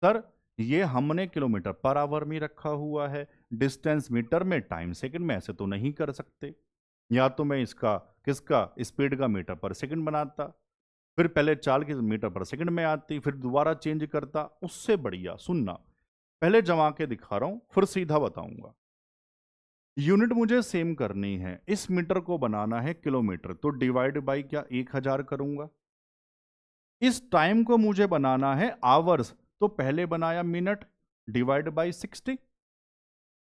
सर, ये हमने किलोमीटर पर आवर में रखा हुआ है, डिस्टेंस मीटर में, टाइम सेकंड में, ऐसे तो नहीं कर सकते। या तो मैं इसका, किसका, स्पीड का मीटर पर सेकंड बनाता, फिर पहले चाल की मीटर पर सेकंड में आती, फिर दोबारा चेंज करता, उससे बढ़िया सुनना, पहले जमा के दिखा रहा हूं, फिर सीधा बताऊंगा। यूनिट मुझे सेम करनी है, इस मीटर को बनाना है किलोमीटर, तो डिवाइड बाई क्या, 1000 करूंगा। इस टाइम को मुझे बनाना है आवर्स, तो पहले बनाया मिनट, डिवाइड बाई 60,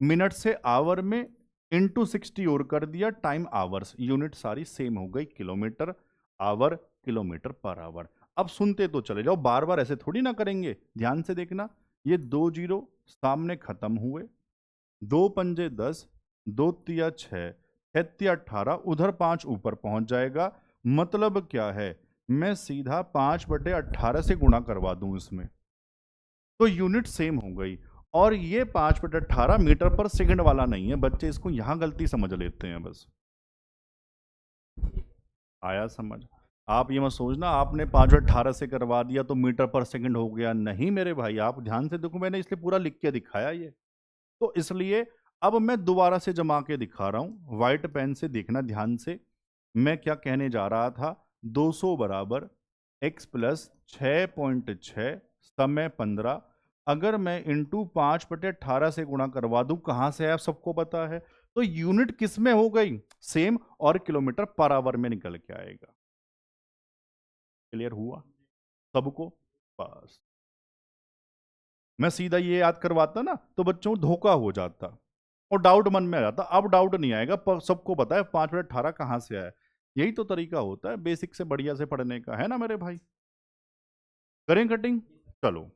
मिनट से आवर में इंटू 60 और कर दिया, टाइम आवर्स, यूनिट सारी सेम हो गई, kilometre our, kilometre per hour. अब सुनते तो चले जाओ, बार बार ऐसे थोड़ी ना करेंगे, ध्यान से देखना, ये 2 जीरो सामने खत्म हुए, 2 पंजे 10, 2 तिया 6, 6 तिया 18, उधर 5 ऊपर पहुंच जाएगा, मतलब क्या है, मैं सीधा 5/18 से गुणा करवा दूं इसमें, तो यूनिट सेम हो गई। और ये 5/18 मीटर पर सेकंड वाला नहीं है बच्चे, इसको यहां गलती समझ लेते हैं बस। आया समझ, आप ये मत सोचना आपने 5/18 से करवा दिया तो मीटर पर सेकंड हो गया, नहीं मेरे भाई, आप ध्यान से देखो, मैंने इसलिए पूरा लिख के दिखाया ये, तो इसलिए अब मैं दोबारा से जमा के दिखा रहा हूं, व्हाइट पेन से देखना ध्यान से, मैं क्या कहने जा रहा था, 200 बराबर x प्लस 6.6 समय 15, अगर मैं इंटू 5/18 से गुणा करवा दूं, कहां से है आप सबको पता है, तो यूनिट किस में हो गई, सेम, और किलोमीटर पर आवर में निकल के आएगा। क्लियर हुआ सबको, बस मैं सीधा ये याद करवाता ना तो बच्चों को धोखा हो जाता और डाउट मन में आ जाता, अब डाउट नहीं आएगा, पर सबको पता है 5/18 कहां से आया, यही तो तरीका होता है बेसिक से बढ़िया से पढ़ने का, है ना मेरे भाई। करें कटिंग, चलो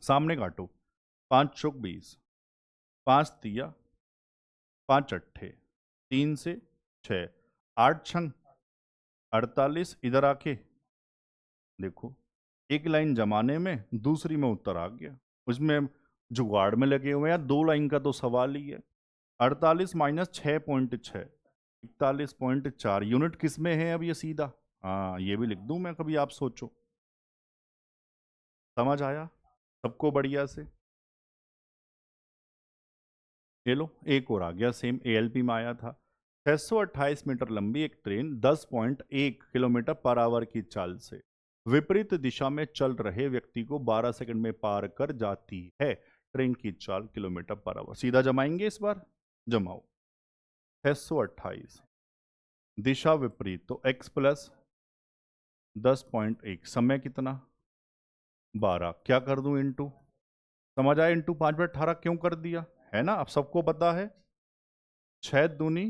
सामने काटो, 5 चौक 20, 5 तिया 5 अट्ठे, 3 से 6, 8 छंग 48, इधर आके देखो, एक लाइन जमाने में, दूसरी में उत्तर आ गया, उसमें जुगाड़ में लगे हुए हैं, 2 लाइन का तो सवाल ही है। 48 माइनस 6.6, 41.4, यूनिट किस में है अब ये सीधा, हाँ ये भी लिख दूं मैं, कभी आप सोचो, समझ आया सबको बढ़िया से। ये लो एक और आ गया, सेम एएलपी में आया था, 628 मीटर लंबी एक ट्रेन 10.1 किलोमीटर पर आवर की चाल से विपरीत दिशा में चल रहे व्यक्ति को 12 सेकंड में पार कर जाती है, ट्रेन की चाल किलोमीटर पर आवर, सीधा जमाएंगे इस बार, जमाओ, 628, दिशा विपरीत, तो x प्लस 10.1, समय कितना, 12 क्या कर दूं इंटू, समझ आया, इंटू 5/18 क्यों कर दिया, है ना, अब सबको पता है। 6 दूनी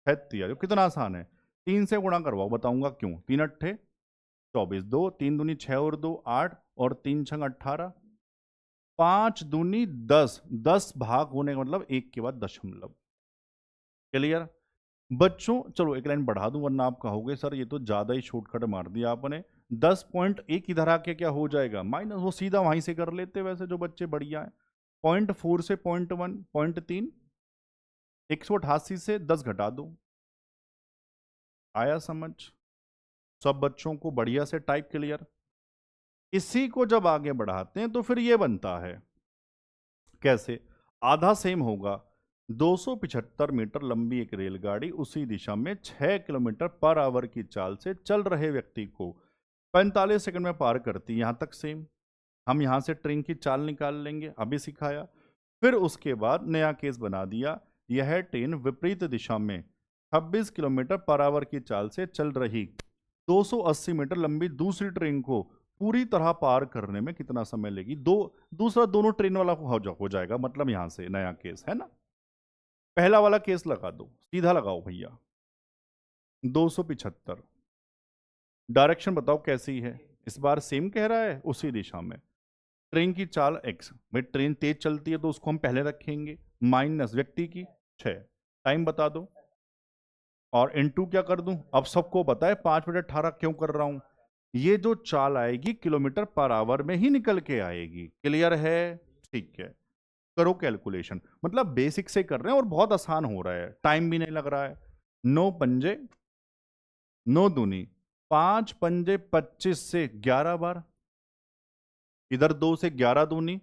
36, जो कितना आसान है। 3 से गुणा करवाओ, बताऊंगा क्यों। 3 अट्ठे 24, 2 3 दूनी 6 और 2 8 और 3 छंग 18, 5 दूनी 10, 10 भाग होने का मतलब 1 के बाद दशमलव। क्लियर बच्चों, चलो एक लाइन बढ़ा दूं वरना आप कहोगे सर ये तो ज्यादा ही शॉर्टकट मार दिया आपने। 10.1 इधर आके क्या हो जाएगा माइनस, वो सीधा वहीं से कर लेते वैसे जो बच्चे बढ़िया है। 0.4 से 0.1 0.3, 188 से 10 घटा दो। आया समझ सब बच्चों को बढ़िया से, टाइप क्लियर। इसी को जब आगे बढ़ाते हैं तो फिर ये बनता है कैसे, आधा सेम होगा। 275 मीटर लंबी एक रेलगाड़ी उसी दिशा में 6 किलोमीटर पर आवर की चाल से चल रहे व्यक्ति को 45 सेकंड में पार करती, यहां तक सेम। हम यहां से ट्रेन की चाल निकाल लेंगे, अभी सिखाया। फिर उसके बाद नया केस बना दिया, यह ट्रेन विपरीत दिशा में 26 किलोमीटर पर आवर की चाल से चल रही 280 मीटर लंबी दूसरी ट्रेन को पूरी तरह पार करने में कितना समय लेगी। दूसरा दोनों ट्रेन वाला हो जाएगा, मतलब यहां से नया केस है ना। पहला वाला केस लगा दो, सीधा लगाओ भैया। 275, डायरेक्शन बताओ कैसी है, इस बार सेम कह रहा है उसी दिशा में। ट्रेन की चाल x, भाई ट्रेन तेज चलती है तो उसको हम पहले रखेंगे, माइनस व्यक्ति की 6, टाइम बता दो, और इनटू क्या कर दूं, अब सबको पता है 5/18 क्यों कर रहा हूं। ये जो चाल आएगी किलोमीटर पर आवर में ही निकल के आएगी। क्लियर है, ठीक है, करो कैलकुलेशन, मतलब बेसिक से कर रहे हैं और बहुत आसान हो रहा है, टाइम भी नहीं लग रहा है। 9 पंजे 9 दूनी 5 पंजे 25 से 11 बार, इधर 2 से 11 दूनी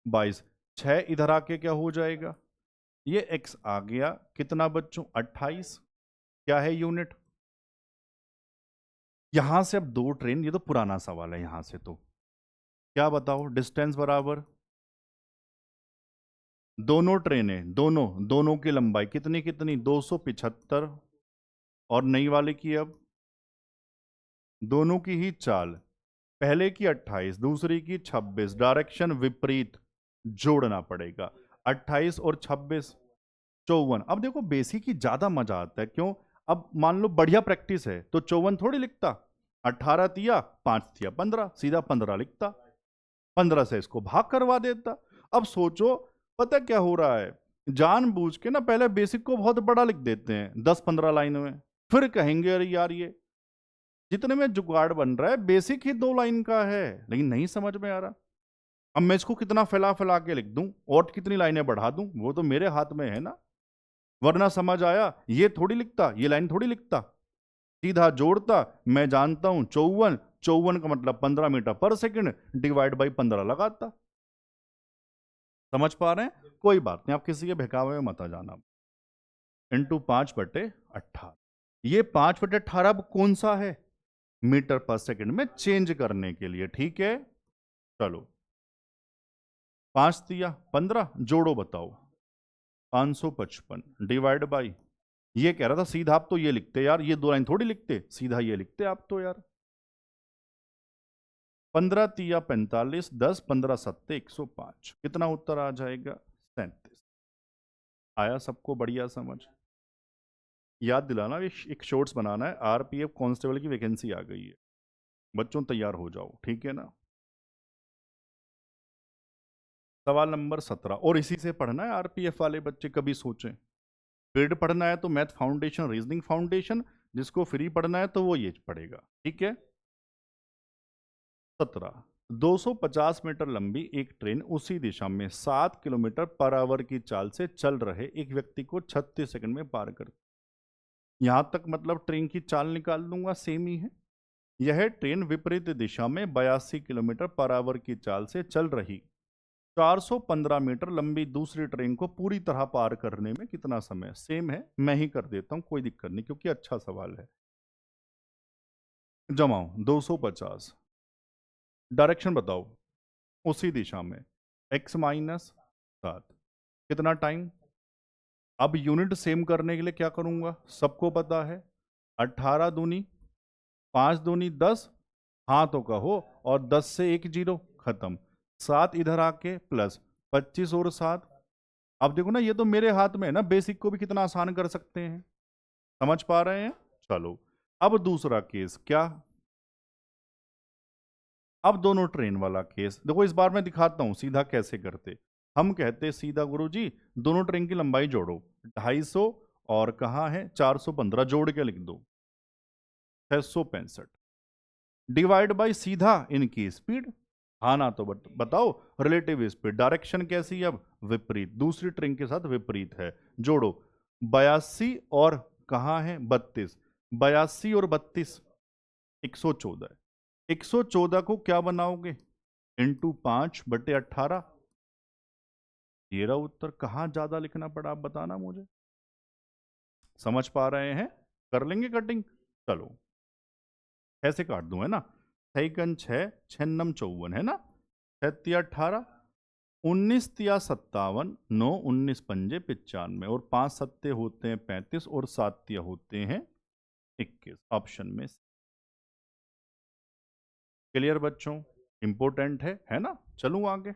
22, 6 इधर आके क्या हो जाएगा, ये x आ गया कितना बच्चों 28, क्या है यूनिट। यहां से अब दो ट्रेन, ये तो पुराना सवाल है, यहां से तो क्या बताओ, डिस्टेंस बराबर दोनों ट्रेनें, दोनों की लंबाई कितनी कितनी 275, और नई वाले की अब दोनों की ही चाल, पहले की 28 दूसरी की 26, डायरेक्शन विपरीत, जोड़ना पड़ेगा 28 और 26 54। अब देखो बेसिक ही ज्यादा मजा आता है, क्यों, अब मान लो बढ़िया प्रैक्टिस है तो 54 थोड़ी लिखता, 18 तिया 5 तिया 15, सीधा 15 लिखता, 15 से इसको भाग करवा देता। अब सोचो पता क्या हो रहा है, जानबूझ के ना पहले बेसिक को बहुत बड़ा लिख देते हैं 10-15 लाइन में, फिर कहेंगे अरे यार ये जितने में जुगाड़ बन रहा है बेसिक ही 2 लाइन का है, लेकिन नहीं समझ में आ रहा। अब मैं इसको कितना फैला फैला के लिख दूं और कितनी लाइनें बढ़ा दूं, वो तो मेरे हाथ में है ना। वरना समझ आया, ये थोड़ी लिखता, ये लाइन थोड़ी लिखता, सीधा जोड़ता। मैं जानता हूं 54, 54 का मतलब 15 मीटर पर सेकंड, डिवाइड बाई 15 लगाता। समझ पा रहे हैं, कोई बात नहीं, आप किसी के बहकावे में मत आ जाना। इंटू 5/18, ये 5/18 अब कौन सा है, मीटर पर सेकंड में चेंज करने के लिए, ठीक है। चलो 5 तिया 15, जोड़ो बताओ 555 डिवाइड बाई, ये कह रहा था सीधा आप तो ये लिखते यार, ये 2 लाइन थोड़ी लिखते, सीधा ये लिखते आप तो यार। 15 तिया 45, 10 15 सत्ते 105, कितना उत्तर आ जाएगा 37। आया सबको बढ़िया समझ, याद दिलाना, एक शॉर्ट्स बनाना है, आरपीएफ कांस्टेबल की वैकेंसी आ गई है, बच्चों तैयार हो जाओ, ठीक है ना। सवाल नंबर 17, और इसी से पढ़ना है आरपीएफ वाले बच्चे, कभी सोचें। ग्रेड पढ़ना है तो मैथ फाउंडेशन, रीजनिंग फाउंडेशन, जिसको फ्री पढ़ना है तो वो ये पढ़ेगा, ठीक है। 17, 250 मीटर लंबी एक ट्रेन उसी दिशा में 7 किलोमीटर पर आवर की चाल से चल रहे एक व्यक्ति को 36 सेकंड में पार कर, यहां तक मतलब ट्रेन की चाल निकाल लूंगा, सेम ही है। यह ट्रेन विपरीत दिशा में 82 किलोमीटर पर आवर की चाल से चल रही 415 मीटर लंबी दूसरी ट्रेन को पूरी तरह पार करने में कितना समय, सेम है, मैं ही कर देता हूं, कोई दिक्कत नहीं, क्योंकि अच्छा सवाल है। जमाओ 250, डायरेक्शन बताओ उसी दिशा में, x माइनस 7, कितना टाइम। अब यूनिट सेम करने के लिए क्या करूंगा, सबको पता है 18 दूनी 5 दूनी 10, हाँ तो कहो, और 10 से 1 जीरो खत्म, 7 इधर आके प्लस 25 और 7। अब देखो ना, ये तो मेरे हाथ में है ना, बेसिक को भी कितना आसान कर सकते हैं, समझ पा रहे हैं। चलो अब दूसरा केस क्या, अब दोनों ट्रेन वाला केस देखो, इस बार मैं दिखाता हूं सीधा कैसे करते। हम कहते सीधा गुरुजी, दोनों ट्रेन की लंबाई जोड़ो, 250 और कहाँ है 415, जोड़ के लिख दो 665, डिवाइड बाय सीधा इनकी स्पीड। हाँ ना, तो बताओ रिलेटिव स्पीड, डायरेक्शन कैसी, अब विपरीत, दूसरी ट्रेन के साथ विपरीत है, जोड़ो 82 और कहाँ है 32, 82 और 32 114, 114 को क्या बनाओगे, इंटू 5/18। ये रहा उत्तर। कहाँ ज्यादा लिखना पड़ा आप बताना मुझे, समझ पा रहे हैं, कर लेंगे कटिंग। चलो ऐसे काट दूं, है ना, 6 6 6 54 है ना, 6 18, 19 तिया 57, 9 19 पंजे 95, और 5 सत्ते होते हैं 35 और 7 तिया होते हैं 21, ऑप्शन में। क्लियर बच्चों, इंपोर्टेंट है ना। चलूं आगे।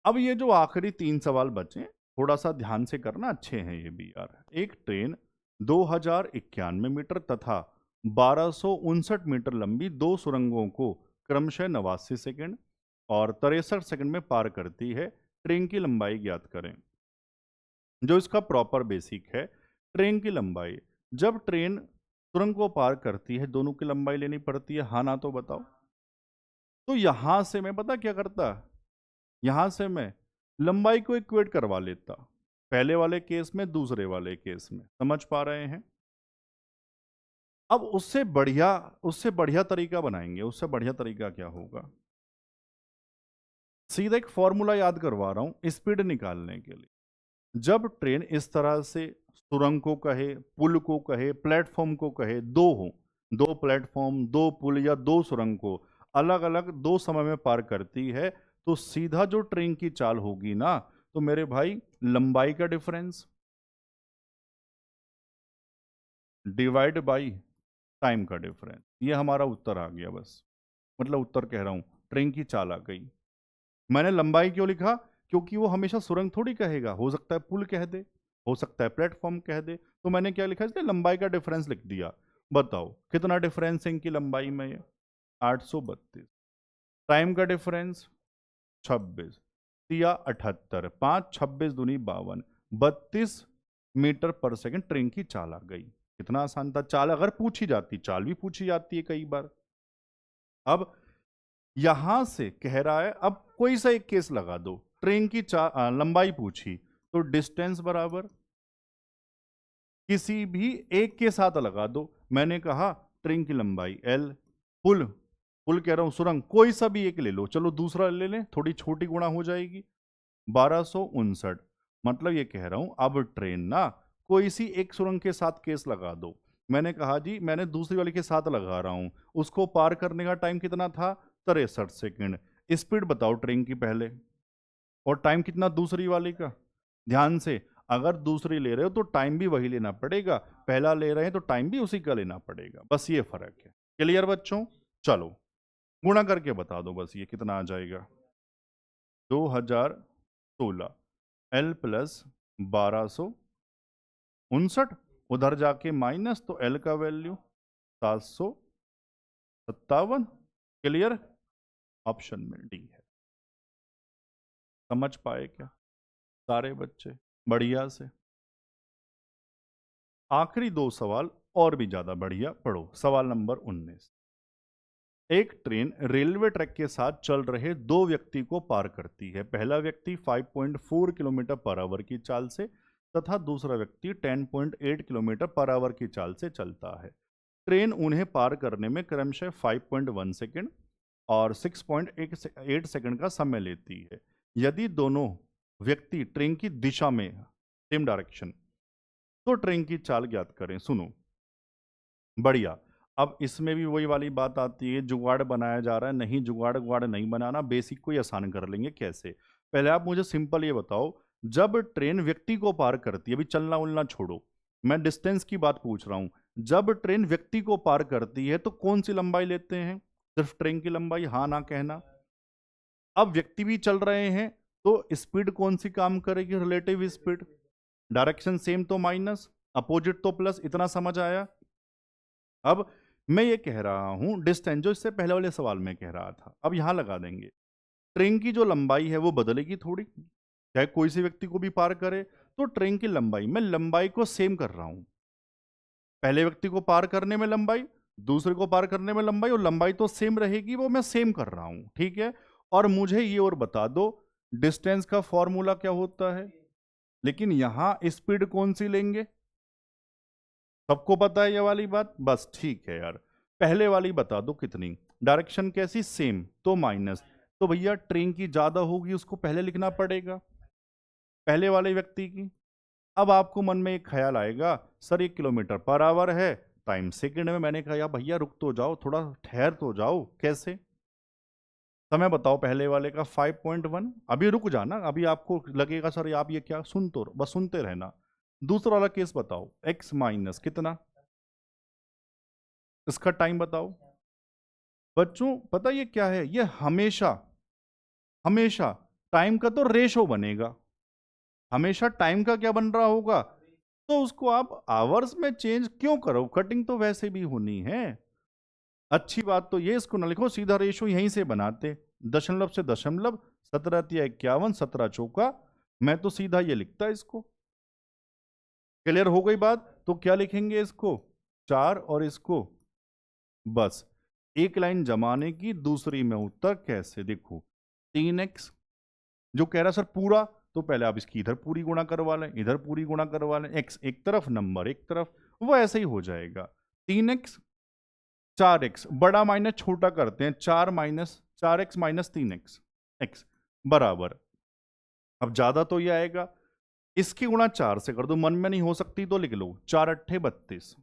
अब ये जो आखिरी 3 सवाल बचे, थोड़ा सा ध्यान से करना, अच्छे हैं ये भी यार। एक ट्रेन 2091 मीटर तथा 1259 मीटर लंबी दो सुरंगों को क्रमशः 89 सेकंड और 63 सेकंड में पार करती है, ट्रेन की लंबाई ज्ञात करें। जो इसका प्रॉपर बेसिक है, ट्रेन की लंबाई, जब ट्रेन सुरंग को पार करती है दोनों की लंबाई लेनी पड़ती है, हाँ ना तो बताओ। तो यहां से मैं पता क्या करता, यहां से मैं लंबाई को इक्वेट करवा लेता, पहले वाले केस में दूसरे वाले केस में, समझ पा रहे हैं। अब उससे बढ़िया तरीका बनाएंगे। उससे बढ़िया तरीका क्या होगा, सीधा एक फॉर्मूला याद करवा रहा हूं स्पीड निकालने के लिए। जब ट्रेन इस तरह से सुरंग को कहे, पुल को कहे, प्लेटफॉर्म को कहे, दो हो, दो प्लेटफॉर्म, दो पुल या दो सुरंग को अलग अलग दो समय में पार करती है, तो सीधा जो ट्रेन की चाल होगी ना, तो मेरे भाई लंबाई का डिफरेंस डिवाइड बाई टाइम का डिफरेंस, ये हमारा उत्तर आ गया बस। मतलब उत्तर कह रहा हूं, ट्रेन की चाल आ गई। मैंने लंबाई क्यों लिखा, क्योंकि वो हमेशा सुरंग थोड़ी कहेगा, हो सकता है पुल कह दे, हो सकता है प्लेटफॉर्म कह दे, तो मैंने क्या लिखा, इसलिए लंबाई का डिफरेंस लिख दिया। बताओ कितना डिफरेंस है इनकी लंबाई में, 832। टाइम का डिफरेंस 26 या 78, 5 26 दूनी 52, 32 मीटर पर सेकंड ट्रेन की चाल आ गई। कितना आसान था, चाल अगर पूछी जाती, चाल भी पूछी जाती है कई बार। अब यहां से कह रहा है, अब कोई सा एक केस लगा दो, ट्रेन की लंबाई पूछी, तो डिस्टेंस बराबर किसी भी एक के साथ लगा दो। मैंने कहा ट्रेन की लंबाई एल, पुल, पुल कह रहा हूं सुरंग, कोई सा भी एक ले लो, चलो दूसरा ले लें, थोड़ी छोटी गुणा हो जाएगी, 1259। मतलब ये कह रहा हूं, अब ट्रेन ना कोई सी एक सुरंग के साथ केस लगा दो। मैंने कहा जी मैंने दूसरी वाली के साथ लगा रहा हूं, उसको पार करने का टाइम कितना था, 63 सेकंड। स्पीड बताओ ट्रेन की पहले, और टाइम कितना दूसरी वाली का। ध्यान से, अगर दूसरी ले रहे हो तो टाइम भी वही लेना पड़ेगा, पहला ले रहे हैं तो टाइम भी उसी का लेना पड़ेगा, बस ये फर्क है। क्लियर बच्चों। चलो गुणा करके बता दो बस, ये कितना आ जाएगा, 2016 एल प्लस 1259, उधर जाके माइनस, तो एल का वैल्यू 757। क्लियर, ऑप्शन में डी है। समझ पाए क्या सारे बच्चे, बढ़िया से। आखिरी दो सवाल और भी ज्यादा बढ़िया, पढ़ो सवाल नंबर 19। एक ट्रेन रेलवे ट्रैक के साथ चल रहे दो व्यक्ति को पार करती है, पहला व्यक्ति 5.4 किलोमीटर पर आवर की चाल से तथा दूसरा व्यक्ति 10.8 किलोमीटर पर आवर की चाल से चलता है। ट्रेन उन्हें पार करने में क्रमशः 5.1 सेकंड और 6.8 सेकंड का समय लेती है। यदि दोनों व्यक्ति ट्रेन की दिशा में, सेम डायरेक्शन, तो ट्रेन की चाल ज्ञात करें। सुनो बढ़िया। अब इसमें भी वही वाली बात आती है, जुगाड़ बनाया जा रहा है, नहीं जुगाड़ गुगाड़ नहीं बनाना, बेसिक को ही आसान कर लेंगे। कैसे, पहले आप मुझे सिंपल ये बताओ, जब ट्रेन व्यक्ति को पार करती है, अभी चलना उलना छोड़ो, मैं डिस्टेंस की बात पूछ रहा हूं, जब ट्रेन व्यक्ति को पार करती है तो कौन सी लंबाई लेते हैं? सिर्फ ट्रेन की लंबाई, हाँ ना कहना। अब व्यक्ति भी चल रहे हैं तो स्पीड कौन सी काम करेगी? Relative speed. डायरेक्शन सेम तो माइनस, अपोजिट तो प्लस। इतना समझ आया? अब मैं ये कह रहा हूं डिस्टेंस, जो इससे पहले वाले सवाल में कह रहा था, अब यहां लगा देंगे। ट्रेन की जो लंबाई है वो बदलेगी थोड़ी, चाहे कोई से व्यक्ति को भी पार करे, तो ट्रेन की लंबाई, मैं लंबाई को सेम कर रहा हूं। पहले व्यक्ति को पार करने में लंबाई, दूसरे को पार करने में लंबाई, और लंबाई तो सेम रहेगी, वो मैं सेम कर रहा हूं, ठीक है। और मुझे ये और बता दो डिस्टेंस का फॉर्मूला क्या होता है, लेकिन यहां स्पीड कौन सी लेंगे? सबको पता है ये वाली बात? बस ठीक है यार। पहले वाली बता दो कितनी, डायरेक्शन कैसी? सेम तो माइनस, तो भैया ट्रेन की ज्यादा होगी, उसको पहले लिखना पड़ेगा, पहले वाले व्यक्ति की। अब आपको मन में एक ख्याल आएगा, सर 1 किलोमीटर पर आवर है, टाइम सेकंड में। मैंने कहा यार भैया रुक तो जाओ, थोड़ा ठहर तो जाओ। कैसे? समय बताओ पहले वाले का 5.1। अभी रुक जाना, अभी आपको लगेगा सर आप ये क्या सुन तो, बस सुनते रहना। दूसरा वाला केस बताओ, x माइनस कितना, इसका टाइम बताओ। बच्चों पता ये क्या है? ये हमेशा हमेशा टाइम का तो रेशो बनेगा, हमेशा टाइम का क्या बन रहा होगा? तो उसको आप आवर्स में चेंज क्यों करो? कटिंग तो वैसे भी होनी है। अच्छी बात तो ये, इसको ना लिखो, सीधा रेशो यहीं से बनाते, दशमलव से दशमलव, 17×51, 17 चौका, मैं तो सीधा ये लिखता इसको। क्लियर हो गई बात? तो क्या लिखेंगे इसको? 4 और इसको, बस एक लाइन जमाने की, दूसरी में उत्तर कैसे? देखो 3x, जो कह रहा सर पूरा, तो पहले आप इसकी इधर पूरी गुणा करवा लें, इधर पूरी गुणा करवा लें, x एक तरफ, नंबर एक तरफ, वो ऐसे ही हो जाएगा। 3x 4x, बड़ा माइनस छोटा करते हैं, 4x माइनस 3x, x बराबर, अब ज्यादा तो ये आएगा, इसकी गुणा 4 से कर दो, मन में नहीं हो सकती तो लिख लो 4×8 = 32,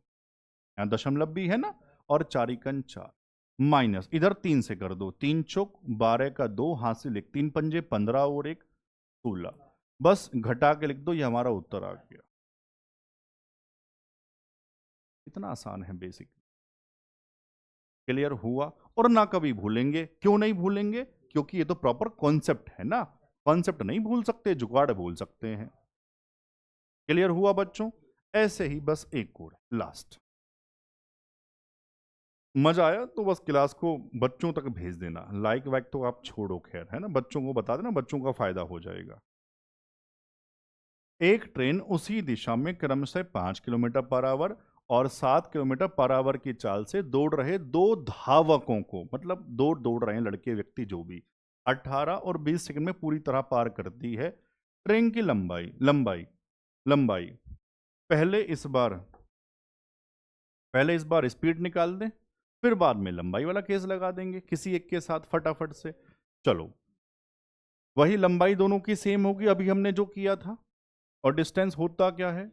यहां दशमलव भी है ना, और 4×4 माइनस, इधर 3 से कर दो, 3 चौक 12 का 2, हाथ से लिख, 3 पंजे 15 और 1 16, बस घटा के लिख दो, ये हमारा उत्तर आ गया। इतना आसान है बेसिक। क्लियर हुआ? और ना कभी भूलेंगे। क्यों नहीं भूलेंगे? क्योंकि ये तो प्रॉपर कॉन्सेप्ट है ना, कॉन्सेप्ट नहीं भूल सकते, जुगाड़ भूल सकते हैं। क्लियर हुआ बच्चों? ऐसे ही बस एक और लास्ट। मजा आया तो बस क्लास को बच्चों तक भेज देना, लाइक वाइक तो आप छोड़ो, खैर है ना, बच्चों को बता देना, बच्चों का फायदा हो जाएगा। एक ट्रेन उसी दिशा में क्रमशः 5 किलोमीटर पर आवर और 7 किलोमीटर पर आवर की चाल से दौड़ रहे दो धावकों को, मतलब दौड़ रहे हैं लड़के व्यक्ति जो भी, 18 और 20 सेकंड में पूरी तरह पार करती है। ट्रेन की लंबाई लंबाई लंबाई पहले इस बार स्पीड निकाल दें, फिर बाद में लंबाई वाला केस लगा देंगे किसी एक के साथ फटाफट से। चलो, वही लंबाई दोनों की सेम होगी अभी हमने जो किया था, और डिस्टेंस होता क्या है?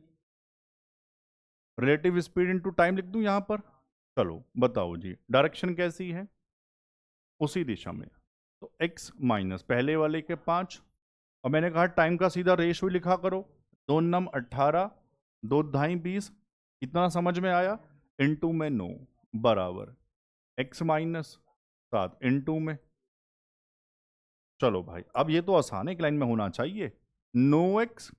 रिलेटिव स्पीड इनटू टाइम लिख दूं यहां पर। चलो बताओ जी, डायरेक्शन कैसी है? उसी दिशा में, तो x माइनस पहले वाले के 5, और मैंने कहा टाइम का सीधा रेशियो लिखा करो, 2 नम 18, 2 ढाई 20, इतना समझ में आया? इनटू में 9 बराबर x माइनस 7 इनटू में, चलो भाई अब ये तो आसान है, एक लाइन में होना चाहिए, 9x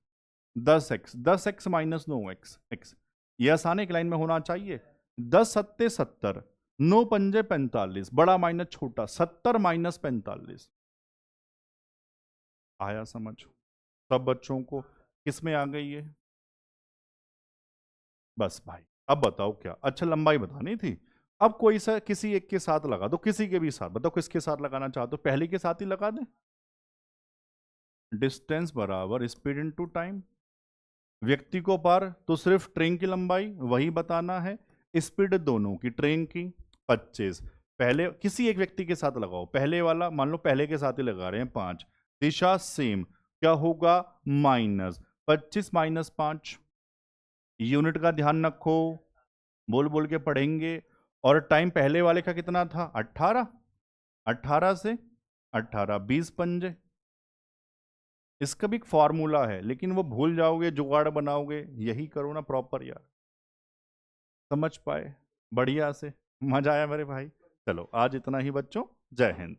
10x minus 9x x, ये आसान है, एक लाइन में होना चाहिए। 10×7 = 70, 9×5 = 45, बड़ा माइनस छोटा, 70 माइनस 45। आया समझ सब बच्चों को? किस में आ गई है? बस भाई अब बताओ क्या, अच्छा लंबाई बतानी थी, अब कोई सा किसी एक के साथ लगा दो, किसी के भी साथ, बताओ किसके साथ लगाना चाहते हो, पहले के साथ ही लगा दें। डिस्टेंस बराबर स्पीड इनटू टाइम, व्यक्ति को पार तो सिर्फ ट्रेन की लंबाई वही बताना है, स्पीड दोनों की, ट्रेन की 25, पहले किसी एक व्यक्ति के साथ लगाओ, पहले वाला मान लो पहले के साथ ही लगा रहे हैं 5, दिशा सेम, क्या होगा? माइनस 25 माइनस 5, यूनिट का ध्यान रखो, बोल बोल के पढ़ेंगे। और टाइम पहले वाले का कितना था? 18, 18 से 18 20 पंजे, इसका भी एक फॉर्मूला है, लेकिन वो भूल जाओगे, जुगाड़ बनाओगे, यही करो ना प्रॉपर यार। समझ पाए बढ़िया से, मजा आया मेरे भाई। चलो आज इतना ही बच्चों, जय हिंद।